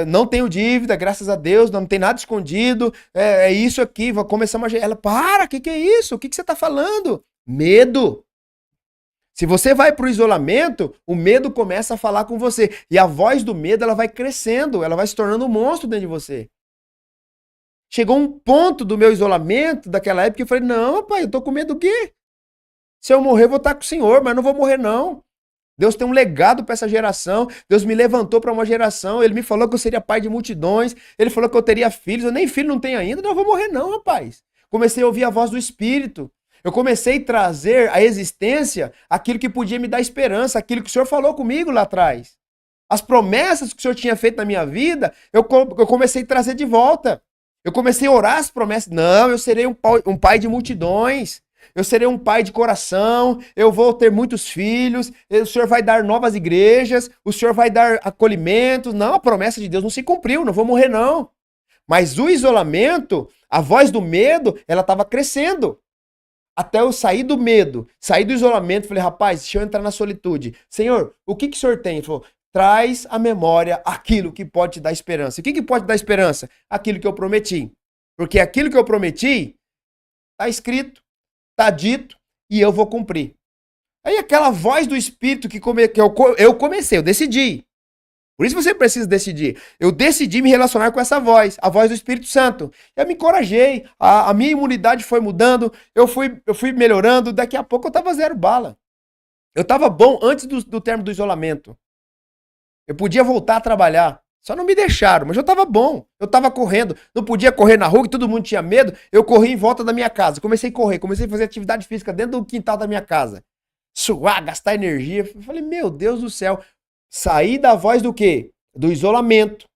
não tenho dívida, graças a Deus, não tem nada escondido, é isso aqui, vou começar uma... Ela, para, que é isso? O que você tá falando? Medo. Se você vai pro isolamento, o medo começa a falar com você, e a voz do medo, ela vai crescendo, ela vai se tornando um monstro dentro de você. Chegou um ponto do meu isolamento, daquela época, que eu falei, não, pai, eu tô com medo do quê? Se eu morrer, eu vou estar com o Senhor, mas não vou morrer, não. Deus tem um legado para essa geração, Deus me levantou para uma geração, Ele me falou que eu seria pai de multidões, Ele falou que eu teria filhos, eu nem filho não tenho ainda, não vou morrer não, rapaz. Comecei a ouvir a voz do Espírito, eu comecei a trazer à existência aquilo que podia me dar esperança, aquilo que o Senhor falou comigo lá atrás. As promessas que o Senhor tinha feito na minha vida, eu comecei a trazer de volta. Eu comecei a orar as promessas. Não, eu serei um pai de multidões. Eu serei um pai de coração. Eu vou ter muitos filhos. O Senhor vai dar novas igrejas. O Senhor vai dar acolhimento. Não, a promessa de Deus não se cumpriu. Não vou morrer, não. Mas o isolamento, a voz do medo, ela estava crescendo. Até eu sair do medo, sair do isolamento. Falei, rapaz, deixa eu entrar na solitude. Senhor, o que o Senhor tem? Ele falou, traz à memória aquilo que pode te dar esperança. O que pode dar esperança? Aquilo que eu prometi. Porque aquilo que eu prometi está escrito, está dito e eu vou cumprir. Aí aquela voz do Espírito que eu comecei, eu decidi. Por isso você precisa decidir. Eu decidi me relacionar com essa voz, a voz do Espírito Santo. Eu me encorajei, a minha imunidade foi mudando, eu fui melhorando, daqui a pouco eu estava zero bala. Eu estava bom antes do término do isolamento. Eu podia voltar a trabalhar. Só não me deixaram, mas eu tava bom. Eu tava correndo. Não podia correr na rua, que todo mundo tinha medo. Eu corri em volta da minha casa. Comecei a correr, comecei a fazer atividade física dentro do quintal da minha casa. Suar, gastar energia. Falei, meu Deus do céu. Saí da voz do quê? Do isolamento.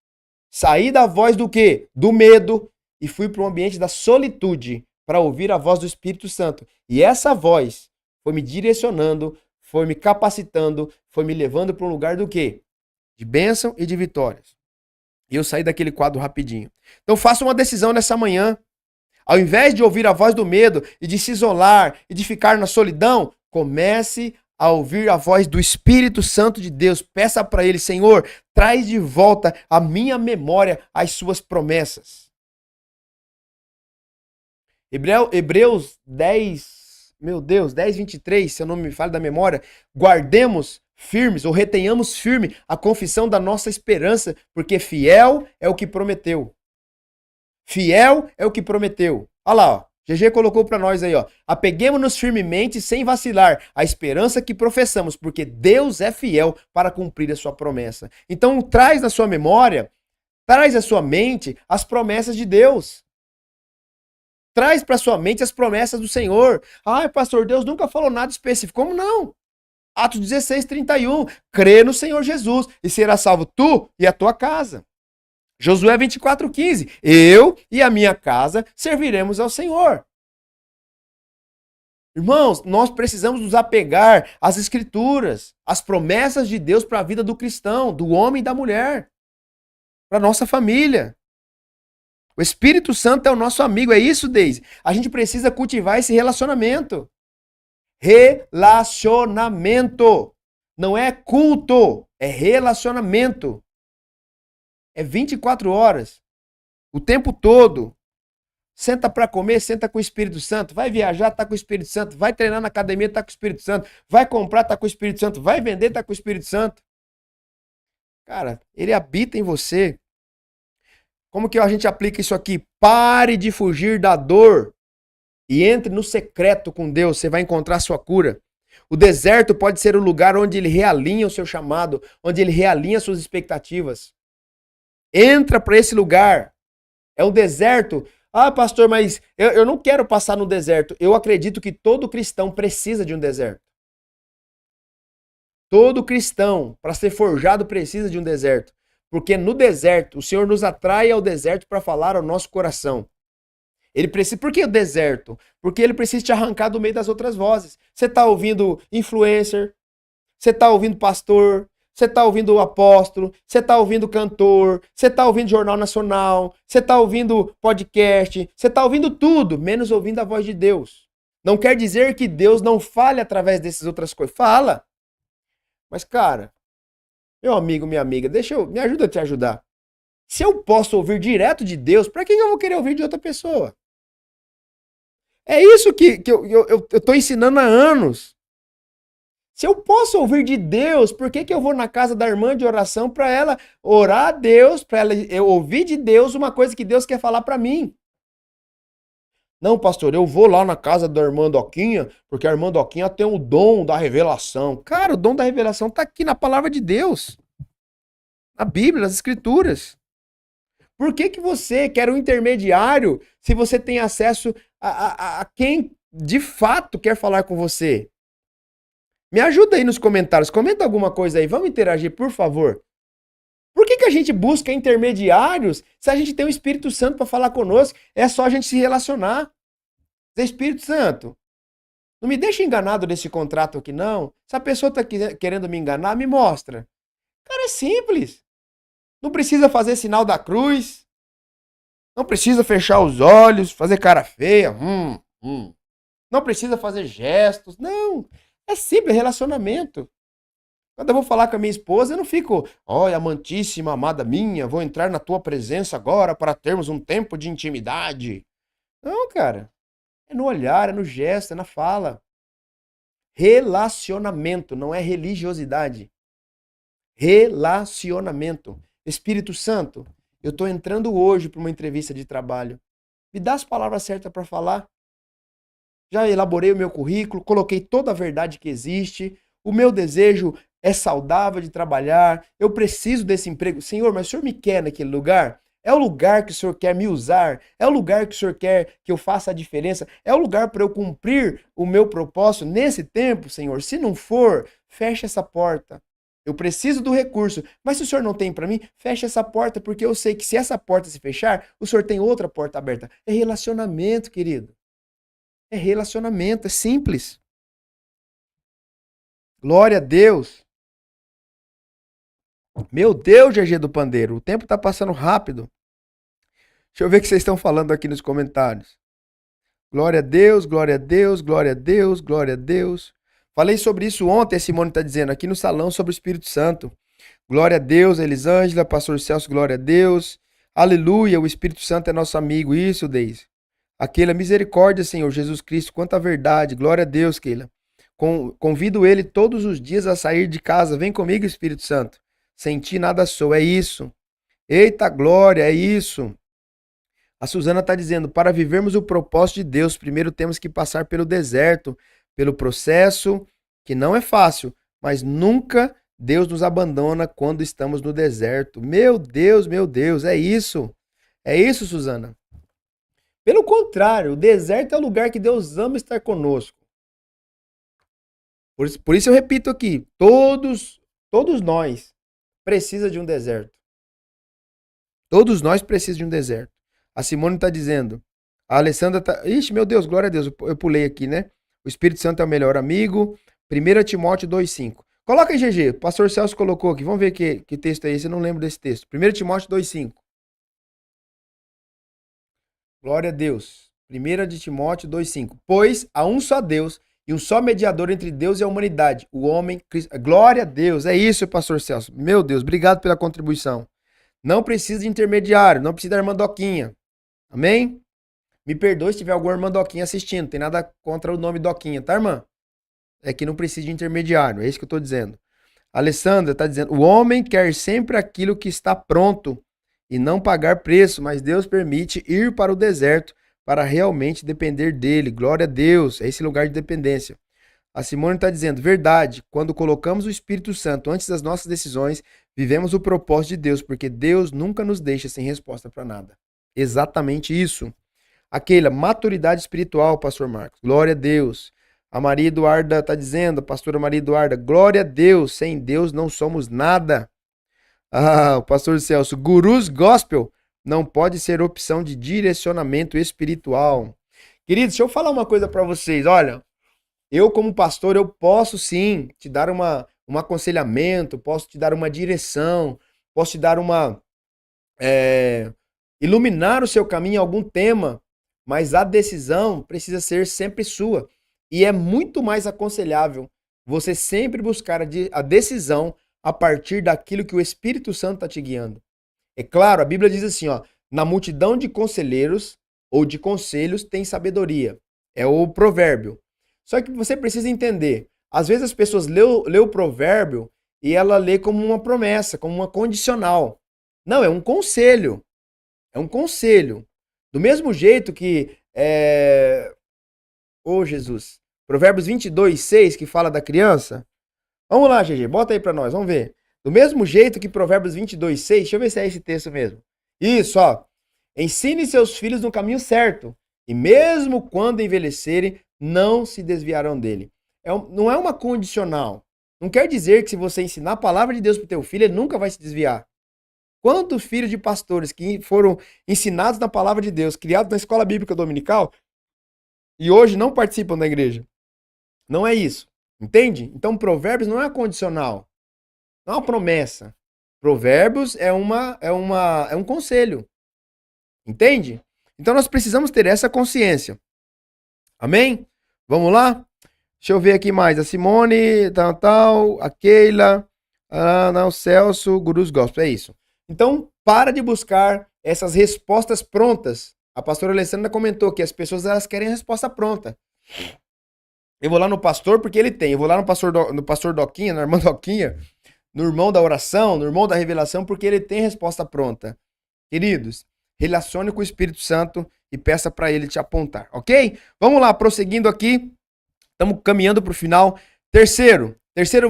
Saí da voz do quê? Do medo. E fui para o ambiente da solitude para ouvir a voz do Espírito Santo. E essa voz foi me direcionando, foi me capacitando, foi me levando para um lugar do quê? De bênção e de vitórias. E eu saí daquele quadro rapidinho. Então faça uma decisão nessa manhã. Ao invés de ouvir a voz do medo e de se isolar e de ficar na solidão, comece a ouvir a voz do Espírito Santo de Deus. Peça para Ele, Senhor, traz de volta à minha memória as suas promessas. Hebreus 10, meu Deus, 10, 23, se eu não me falho da memória, guardemos firmes, ou retenhamos firme a confissão da nossa esperança, porque fiel é o que prometeu. Fiel é o que prometeu. Olha lá, ó. GG colocou para nós aí, ó. Apeguemos-nos firmemente, sem vacilar, a esperança que professamos, porque Deus é fiel para cumprir a sua promessa. Então, traz na sua memória, traz à sua mente as promessas de Deus. Traz para sua mente as promessas do Senhor. Ai, pastor, Deus nunca falou nada específico. Como não? Atos 16, 31. Crê no Senhor Jesus e será salvo tu e a tua casa. Josué 24:15. Eu e a minha casa serviremos ao Senhor. Irmãos, nós precisamos nos apegar às escrituras, às promessas de Deus para a vida do cristão, do homem e da mulher, para a nossa família. O Espírito Santo é o nosso amigo, é isso, Deise. A gente precisa cultivar esse relacionamento. Relacionamento. Não é culto, é relacionamento. É 24 horas, o tempo todo. Senta para comer, senta com o Espírito Santo. Vai viajar, tá com o Espírito Santo. Vai treinar na academia, tá com o Espírito Santo. Vai comprar, tá com o Espírito Santo. Vai vender, tá com o Espírito Santo. Cara, ele habita em você. Como que a gente aplica isso aqui? Pare de fugir da dor e entre no secreto com Deus. Você vai encontrar a sua cura. O deserto pode ser o lugar onde ele realinha o seu chamado, onde ele realinha suas expectativas. Entra para esse lugar. É um deserto. Ah, pastor, mas eu não quero passar no deserto. Eu acredito que todo cristão precisa de um deserto. Todo cristão, para ser forjado, precisa de um deserto. Porque no deserto, o Senhor nos atrai ao deserto para falar ao nosso coração. Ele precisa. Por que o deserto? Porque ele precisa te arrancar do meio das outras vozes. Você está ouvindo influencer, você está ouvindo pastor, você está ouvindo apóstolo, você está ouvindo cantor, você está ouvindo jornal nacional, você está ouvindo podcast, você está ouvindo tudo, menos ouvindo a voz de Deus. Não quer dizer que Deus não fale através dessas outras coisas. Fala. Mas, cara, meu amigo, minha amiga, me ajuda a te ajudar. Se eu posso ouvir direto de Deus, para que eu vou querer ouvir de outra pessoa? É isso que eu tô ensinando há anos. Se eu posso ouvir de Deus, por que eu vou na casa da irmã de oração para ela orar a Deus, para ela eu ouvir de Deus uma coisa que Deus quer falar para mim? Não, pastor, eu vou lá na casa da irmã Doquinha, porque a irmã Doquinha tem o dom da revelação. Cara, o dom da revelação tá aqui na palavra de Deus. Na Bíblia, nas Escrituras. Por que você quer um intermediário se você tem acesso a quem de fato quer falar com você? Me ajuda aí nos comentários. Comenta alguma coisa aí. Vamos interagir, por favor. Por que a gente busca intermediários se a gente tem o Espírito Santo para falar conosco? É só a gente se relacionar. Zé Espírito Santo, não me deixa enganado nesse contrato aqui, não. Se a pessoa está querendo me enganar, me mostra. Cara, é simples. Não precisa fazer sinal da cruz. Não precisa fechar os olhos, fazer cara feia. Não precisa fazer gestos. Não. É simples, relacionamento. Quando eu vou falar com a minha esposa, eu não fico, olha, amantíssima, amada minha, vou entrar na tua presença agora para termos um tempo de intimidade. Não, cara. É no olhar, é no gesto, é na fala. Relacionamento, não é religiosidade. Relacionamento. Espírito Santo, eu estou entrando hoje para uma entrevista de trabalho. Me dá as palavras certas para falar. Já elaborei o meu currículo, coloquei toda a verdade que existe. O meu desejo é saudável de trabalhar. Eu preciso desse emprego. Senhor, mas o Senhor me quer naquele lugar? É o lugar que o Senhor quer me usar? É o lugar que o Senhor quer que eu faça a diferença? É o lugar para eu cumprir o meu propósito nesse tempo, Senhor? Se não for, fecha essa porta. Eu preciso do recurso, mas se o Senhor não tem para mim, fecha essa porta, porque eu sei que se essa porta se fechar, o Senhor tem outra porta aberta. É relacionamento, querido. É relacionamento, é simples. Glória a Deus. Meu Deus, GG do Pandeiro, o tempo tá passando rápido. Deixa eu ver o que vocês estão falando aqui nos comentários. Glória a Deus, glória a Deus, glória a Deus, glória a Deus. Falei sobre isso ontem, a Simone está dizendo, aqui no salão sobre o Espírito Santo. Glória a Deus, Elisângela, Pastor Celso, glória a Deus. Aleluia, o Espírito Santo é nosso amigo. Isso, Deise. Aquela misericórdia, Senhor Jesus Cristo, quanta verdade. Glória a Deus, Keila. Convido ele todos os dias a sair de casa. Vem comigo, Espírito Santo. Sem ti nada sou. É isso. Eita glória, é isso. A Suzana está dizendo, para vivermos o propósito de Deus, primeiro temos que passar pelo deserto, pelo processo, que não é fácil, mas nunca Deus nos abandona quando estamos no deserto. Meu Deus, é isso. É isso, Suzana. Pelo contrário, o deserto é o lugar que Deus ama estar conosco. Por isso eu repito aqui, todos nós precisa de um deserto. Todos nós precisamos de um deserto. A Simone está dizendo. A Alessandra está. Ixi, meu Deus, glória a Deus. Eu pulei aqui, né? O Espírito Santo é o melhor amigo. 1 Timóteo 2,5. Coloca aí, GG. O pastor Celso colocou aqui. Vamos ver que texto é esse. Eu não lembro desse texto. 1 Timóteo 2,5. Glória a Deus. 1 de Timóteo 2,5. Pois há um só Deus e um só mediador entre Deus e a humanidade, o homem Cristo. Glória a Deus. É isso, pastor Celso. Meu Deus, obrigado pela contribuição. Não precisa de intermediário, não precisa da irmã Doquinha. Amém? Me perdoe se tiver alguma irmã Doquinha assistindo. Tem nada contra o nome Doquinha, tá, irmã? É que não precisa de intermediário. É isso que eu tô dizendo. A Alessandra tá dizendo: o homem quer sempre aquilo que está pronto e não pagar preço, mas Deus permite ir para o deserto para realmente depender dele. Glória a Deus. É esse lugar de dependência. A Simone está dizendo: verdade, quando colocamos o Espírito Santo antes das nossas decisões, vivemos o propósito de Deus, porque Deus nunca nos deixa sem resposta para nada. Exatamente isso. Aquela maturidade espiritual, pastor Marcos. Glória a Deus. A Maria Eduarda está dizendo, a pastora Maria Eduarda, glória a Deus, sem Deus não somos nada. Ah, o pastor Celso, gurus gospel não pode ser opção de direcionamento espiritual. Queridos, deixa eu falar uma coisa para vocês, olha, eu como pastor, eu posso sim te dar um aconselhamento, posso te dar uma direção, posso te dar iluminar o seu caminho em algum tema, mas a decisão precisa ser sempre sua. E é muito mais aconselhável você sempre buscar a decisão a partir daquilo que o Espírito Santo está te guiando. É claro, a Bíblia diz assim, ó, na multidão de conselheiros ou de conselhos tem sabedoria. É o provérbio. Só que você precisa entender, às vezes as pessoas lê o provérbio e ela lê como uma promessa, como uma condicional. Não, é um conselho. É um conselho. Do mesmo jeito que Ô, Jesus. Provérbios 22:6, que fala da criança. Vamos lá, GG, bota aí pra nós, vamos ver. Do mesmo jeito que Provérbios 22:6, deixa eu ver se é esse texto mesmo. Isso, ó. Ensine seus filhos no caminho certo, e mesmo quando envelhecerem, não se desviarão dele. Não é uma condicional. Não quer dizer que se você ensinar a palavra de Deus pro teu filho, ele nunca vai se desviar. Quantos filhos de pastores que foram ensinados na palavra de Deus, criados na escola bíblica dominical, e hoje não participam da igreja? Não é isso. Entende? Então, Provérbios não é condicional. Não é uma promessa. Provérbios é um conselho. Entende? Então, nós precisamos ter essa consciência. Amém? Vamos lá? Deixa eu ver aqui mais. A Simone, a Keila, o Celso, Gurus Gospel. É isso. Então, para de buscar essas respostas prontas. A pastora Alessandra comentou que as pessoas elas querem a resposta pronta. Eu vou lá no pastor porque ele tem. Eu vou lá no pastor Doquinha, na irmã Doquinha, no irmão da oração, no irmão da revelação, porque ele tem resposta pronta. Queridos, relacione com o Espírito Santo e peça para ele te apontar, ok? Vamos lá, prosseguindo aqui. Estamos caminhando para o final. Terceiro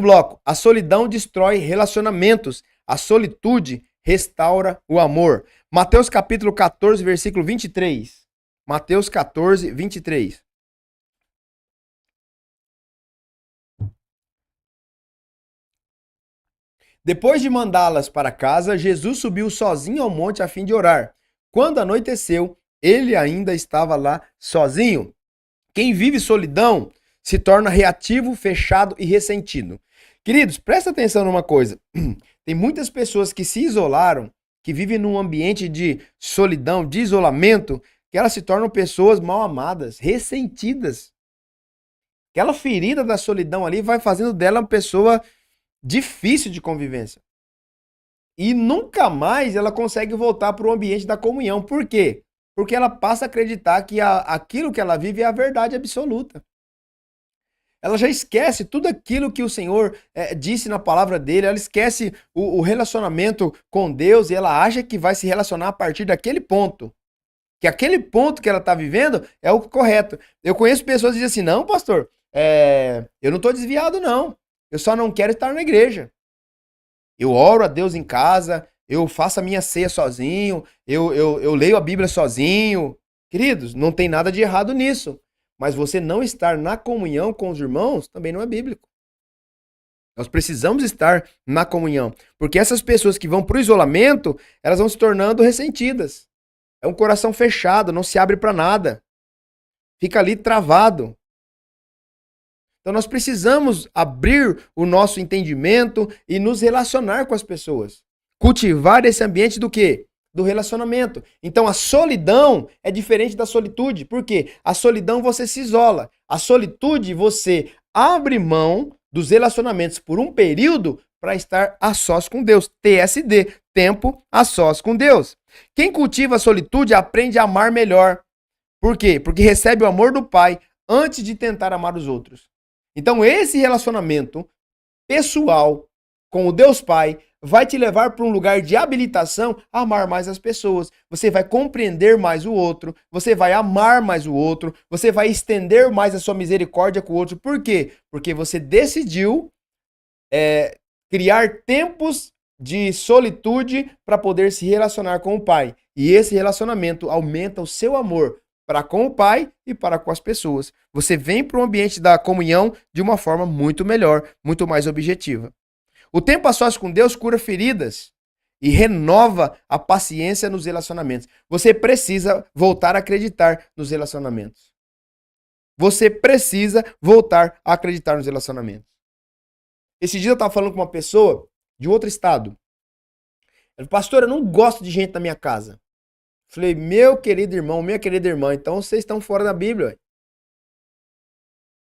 bloco. A solidão destrói relacionamentos. A solitude restaura o amor. Mateus capítulo 14, versículo 23. Mateus 14, 23. Depois de mandá-las para casa, Jesus subiu sozinho ao monte a fim de orar. Quando anoiteceu, ele ainda estava lá sozinho. Quem vive solidão se torna reativo, fechado e ressentido. Queridos, presta atenção numa coisa. Tem muitas pessoas que se isolaram, que vivem num ambiente de solidão, de isolamento, que elas se tornam pessoas mal amadas, ressentidas. Aquela ferida da solidão ali vai fazendo dela uma pessoa difícil de convivência. E nunca mais ela consegue voltar para o ambiente da comunhão. Por quê? Porque ela passa a acreditar que aquilo que ela vive é a verdade absoluta. Ela já esquece tudo aquilo que o Senhor disse na palavra dele, ela esquece o relacionamento com Deus e ela acha que vai se relacionar a partir daquele ponto. Que aquele ponto que ela está vivendo é o correto. Eu conheço pessoas que dizem assim, não, pastor, eu não estou desviado, não. Eu só não quero estar na igreja. Eu oro a Deus em casa, eu faço a minha ceia sozinho, eu leio a Bíblia sozinho. Queridos, não tem nada de errado nisso. Mas você não estar na comunhão com os irmãos também não é bíblico. Nós precisamos estar na comunhão, porque essas pessoas que vão para o isolamento, elas vão se tornando ressentidas. É um coração fechado, não se abre para nada. Fica ali travado. Então nós precisamos abrir o nosso entendimento e nos relacionar com as pessoas. Cultivar esse ambiente do quê? Do relacionamento. Então a solidão é diferente da solitude. Por quê? A solidão você se isola. A solitude você abre mão dos relacionamentos por um período para estar a sós com Deus. TSD, tempo a sós com Deus. Quem cultiva a solitude aprende a amar melhor. Por quê? Porque recebe o amor do Pai antes de tentar amar os outros. Então, esse relacionamento pessoal com o Deus Pai vai te levar para um lugar de habilitação a amar mais as pessoas. Você vai compreender mais o outro, você vai amar mais o outro, você vai estender mais a sua misericórdia com o outro. Por quê? Porque você decidiu criar tempos de solitude para poder se relacionar com o Pai. E esse relacionamento aumenta o seu amor para com o Pai e para com as pessoas. Você vem para o ambiente da comunhão de uma forma muito melhor, muito mais objetiva. O tempo a sós com Deus cura feridas e renova a paciência nos relacionamentos. Você precisa voltar a acreditar nos relacionamentos. Você precisa voltar a acreditar nos relacionamentos. Esse dia eu estava falando com uma pessoa de outro estado. Ela falou, pastor, eu não gosto de gente na minha casa. Falei, meu querido irmão, minha querida irmã, então vocês estão fora da Bíblia.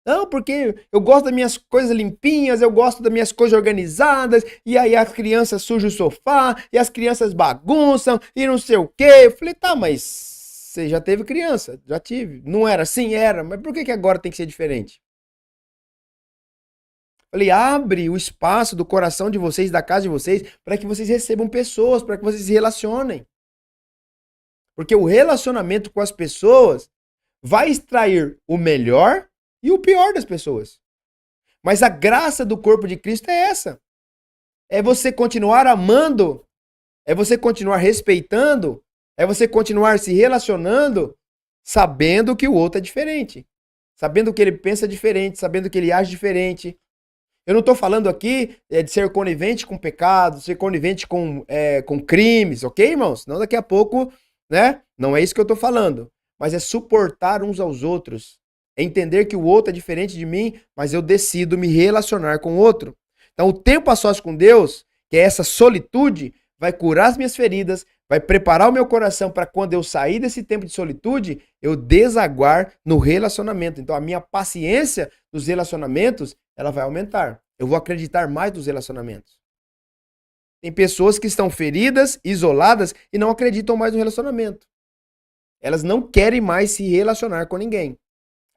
Não, porque eu gosto das minhas coisas limpinhas, eu gosto das minhas coisas organizadas, e aí as crianças sujam o sofá, e as crianças bagunçam, e não sei o quê. Eu falei, tá, mas você já teve criança? Já tive. Não era assim? Era. Mas por que agora tem que ser diferente? Falei, abre o espaço do coração de vocês, da casa de vocês, para que vocês recebam pessoas, para que vocês se relacionem. Porque o relacionamento com as pessoas vai extrair o melhor e o pior das pessoas. Mas a graça do corpo de Cristo é essa. É você continuar amando, é você continuar respeitando, é você continuar se relacionando, sabendo que o outro é diferente. Sabendo que ele pensa diferente, sabendo que ele age diferente. Eu não estou falando aqui de ser conivente com pecado, ser conivente com crimes, ok, irmãos? Senão daqui a pouco, né? Não é isso que eu estou falando. Mas é suportar uns aos outros. É entender que o outro é diferente de mim, mas eu decido me relacionar com o outro. Então o tempo a sós com Deus, que é essa solitude, vai curar as minhas feridas, vai preparar o meu coração para quando eu sair desse tempo de solitude, eu desaguar no relacionamento. Então a minha paciência nos relacionamentos, ela vai aumentar. Eu vou acreditar mais nos relacionamentos. Tem pessoas que estão feridas, isoladas e não acreditam mais no relacionamento. Elas não querem mais se relacionar com ninguém.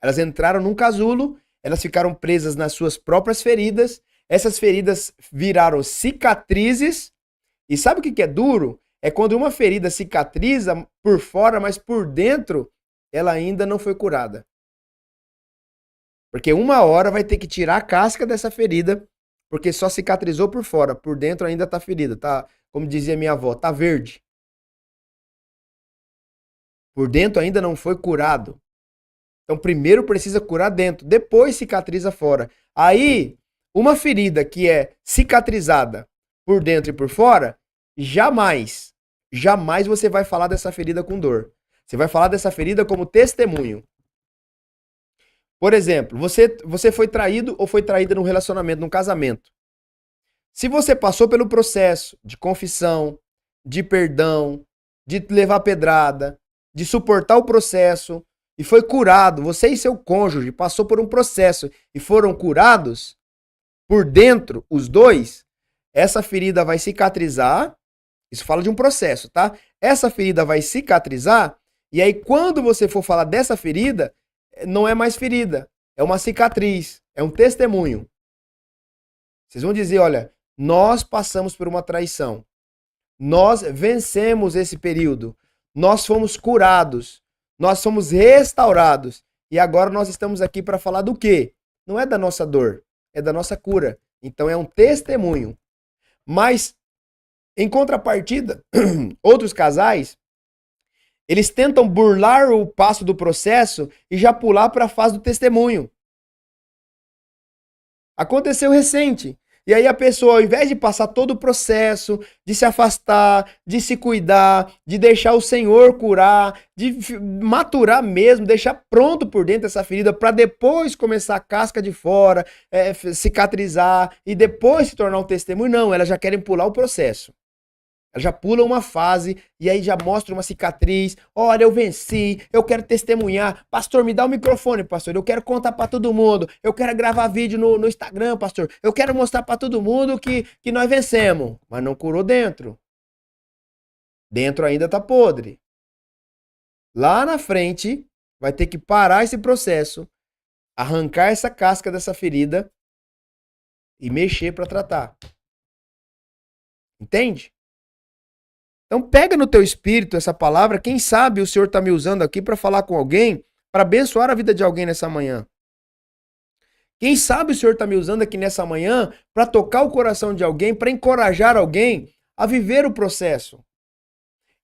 Elas entraram num casulo, elas ficaram presas nas suas próprias feridas, essas feridas viraram cicatrizes. E sabe o que é duro? É quando uma ferida cicatriza por fora, mas por dentro ela ainda não foi curada. Porque uma hora vai ter que tirar a casca dessa ferida, porque só cicatrizou por fora, por dentro ainda tá ferida, tá, como dizia minha avó, tá verde. Por dentro ainda não foi curado. Então primeiro precisa curar dentro, depois cicatriza fora. Aí, uma ferida que é cicatrizada por dentro e por fora, jamais você vai falar dessa ferida com dor. Você vai falar dessa ferida como testemunho. Por exemplo, você foi traído ou foi traída num relacionamento, num casamento. Se você passou pelo processo de confissão, de perdão, de levar pedrada, de suportar o processo e foi curado, você e seu cônjuge passou por um processo e foram curados, por dentro, os dois, essa ferida vai cicatrizar. Isso fala de um processo, tá? Essa ferida vai cicatrizar e aí quando você for falar dessa ferida, não é mais ferida, é uma cicatriz, é um testemunho. Vocês vão dizer, olha, nós passamos por uma traição, nós vencemos esse período, nós fomos curados, nós fomos restaurados e agora nós estamos aqui para falar do quê? Não é da nossa dor, é da nossa cura. Então é um testemunho. Mas, em contrapartida, outros casais, eles tentam burlar o passo do processo e já pular para a fase do testemunho. Aconteceu recente. E aí a pessoa, ao invés de passar todo o processo, de se afastar, de se cuidar, de deixar o Senhor curar, de maturar mesmo, deixar pronto por dentro essa ferida para depois começar a casca de fora, cicatrizar e depois se tornar um testemunho, não, elas já querem pular o processo. Ela já pula uma fase e aí já mostra uma cicatriz. Olha, eu venci, eu quero testemunhar. Pastor, me dá o microfone, pastor. Eu quero contar para todo mundo. Eu quero gravar vídeo no Instagram, pastor. Eu quero mostrar para todo mundo que nós vencemos. Mas não curou dentro. Dentro ainda tá podre. Lá na frente, vai ter que parar esse processo, arrancar essa casca dessa ferida e mexer para tratar. Entende? Então pega no teu espírito essa palavra, quem sabe o Senhor está me usando aqui para falar com alguém, para abençoar a vida de alguém nessa manhã. Quem sabe o Senhor está me usando aqui nessa manhã para tocar o coração de alguém, para encorajar alguém a viver o processo.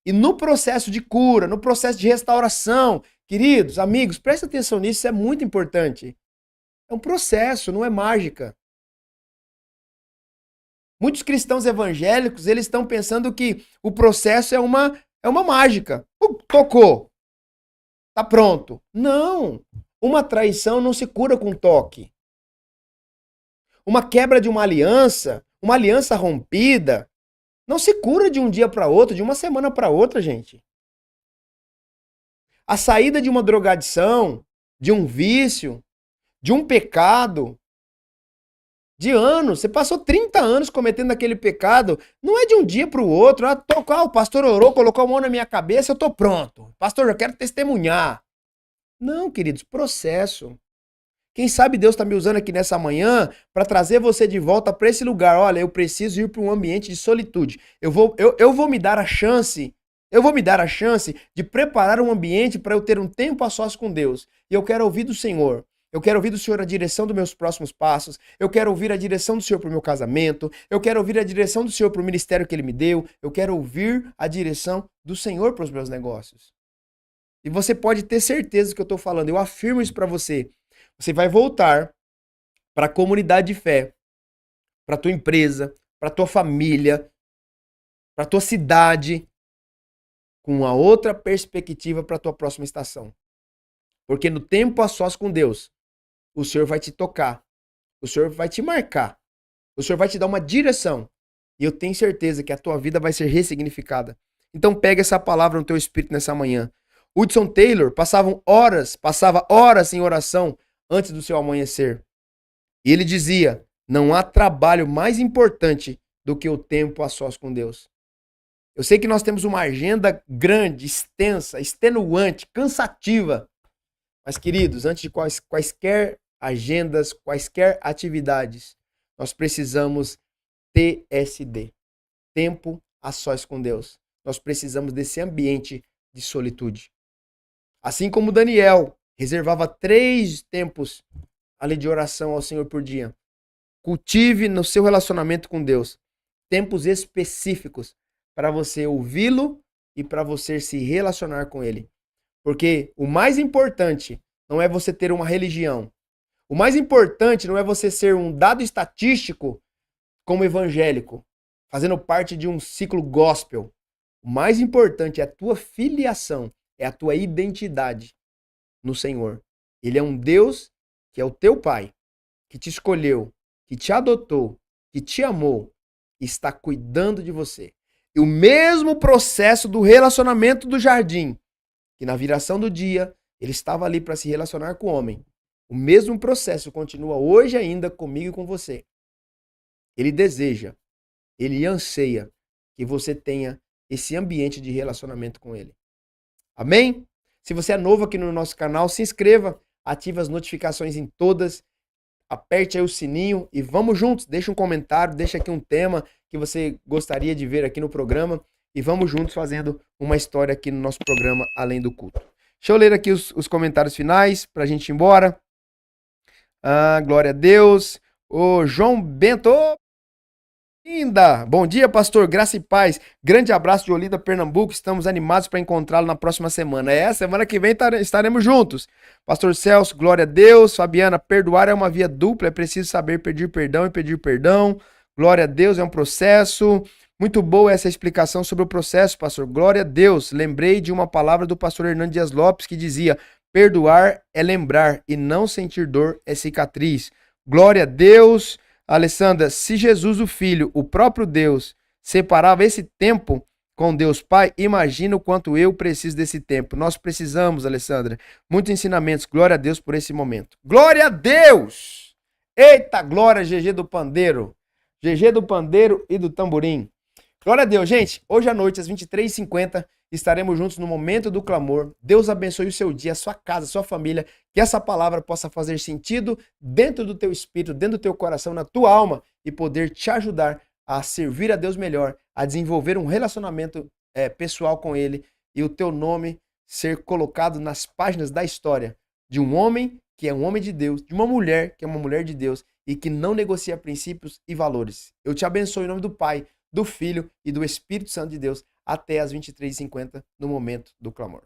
E no processo de cura, no processo de restauração, queridos, amigos, presta atenção nisso, isso é muito importante. É um processo, não é mágica. Muitos cristãos evangélicos, eles estão pensando que o processo é uma mágica. Tocou. Tá pronto. Não. Uma traição não se cura com toque. Uma quebra de uma aliança rompida, não se cura de um dia para outro, de uma semana para outra, gente. A saída de uma drogadição, de um vício, de um pecado, de anos, você passou 30 anos cometendo aquele pecado, não é de um dia para o outro, o pastor orou, colocou a mão na minha cabeça, eu tô pronto. Pastor, eu quero testemunhar. Não, queridos, processo. Quem sabe Deus está me usando aqui nessa manhã para trazer você de volta para esse lugar. Olha, eu preciso ir para um ambiente de solitude. Eu vou me dar a chance, de preparar um ambiente para eu ter um tempo a sós com Deus. E eu quero ouvir do Senhor. Eu quero ouvir do Senhor a direção dos meus próximos passos. Eu quero ouvir a direção do Senhor para o meu casamento. Eu quero ouvir a direção do Senhor para o ministério que Ele me deu. Eu quero ouvir a direção do Senhor para os meus negócios. E você pode ter certeza do que eu estou falando. Eu afirmo isso para você. Você vai voltar para a comunidade de fé, para a tua empresa, para a tua família, para a tua cidade, com uma outra perspectiva para a tua próxima estação. Porque no tempo a sós com Deus, o Senhor vai te tocar, o Senhor vai te marcar, o Senhor vai te dar uma direção. E eu tenho certeza que a tua vida vai ser ressignificada. Então pega essa palavra no teu espírito nessa manhã. Hudson Taylor passava horas em oração antes do seu amanhecer. E ele dizia, não há trabalho mais importante do que o tempo a sós com Deus. Eu sei que nós temos uma agenda grande, extensa, extenuante, cansativa. Mas, queridos, antes de quaisquer agendas, quaisquer atividades, nós precisamos TSD, tempo a sós com Deus. Nós precisamos desse ambiente de solitude. Assim como Daniel reservava 3 tempos ali de oração ao Senhor por dia. Cultive no seu relacionamento com Deus tempos específicos para você ouvi-lo e para você se relacionar com Ele. Porque o mais importante não é você ter uma religião. O mais importante não é você ser um dado estatístico como evangélico, fazendo parte de um ciclo gospel. O mais importante é a tua filiação, é a tua identidade no Senhor. Ele é um Deus que é o teu Pai, que te escolheu, que te adotou, que te amou e está cuidando de você. E o mesmo processo do relacionamento do jardim, que na viração do dia ele estava ali para se relacionar com o homem. O mesmo processo continua hoje ainda comigo e com você. Ele deseja, ele anseia que você tenha esse ambiente de relacionamento com ele. Amém? Se você é novo aqui no nosso canal, se inscreva, ative as notificações em todas, aperte aí o sininho e vamos juntos. Deixa um comentário, deixa aqui um tema que você gostaria de ver aqui no programa e vamos juntos fazendo uma história aqui no nosso programa Além do Culto. Deixa eu ler aqui os comentários finais para a gente ir embora. Glória a Deus. Ô, João Bento. Linda! Bom dia, pastor. Graça e paz. Grande abraço de Olinda, Pernambuco. Estamos animados para encontrá-lo na próxima semana. Semana que vem estaremos juntos. Pastor Celso, glória a Deus. Fabiana, perdoar é uma via dupla. É preciso saber pedir perdão e pedir perdão. Glória a Deus, é um processo. Muito boa essa explicação sobre o processo, pastor. Glória a Deus. Lembrei de uma palavra do pastor Hernando Dias Lopes que dizia: perdoar é lembrar e não sentir dor é cicatriz. Glória a Deus. Alessandra, se Jesus, o Filho, o próprio Deus, separava esse tempo com Deus Pai, imagina o quanto eu preciso desse tempo. Nós precisamos, Alessandra. Muitos ensinamentos. Glória a Deus por esse momento. Glória a Deus! Eita, glória, GG do Pandeiro. GG do Pandeiro e do Tamborim. Glória a Deus, gente. Hoje à noite, às 23h50, estaremos juntos no Momento do Clamor. Deus abençoe o seu dia, a sua casa, a sua família. Que essa palavra possa fazer sentido dentro do teu espírito, dentro do teu coração, na tua alma e poder te ajudar a servir a Deus melhor, a desenvolver um relacionamento pessoal com Ele e o teu nome ser colocado nas páginas da história de um homem que é um homem de Deus, de uma mulher que é uma mulher de Deus e que não negocia princípios e valores. Eu te abençoo em nome do Pai, do Filho e do Espírito Santo de Deus até às 23h50 no Momento do Clamor.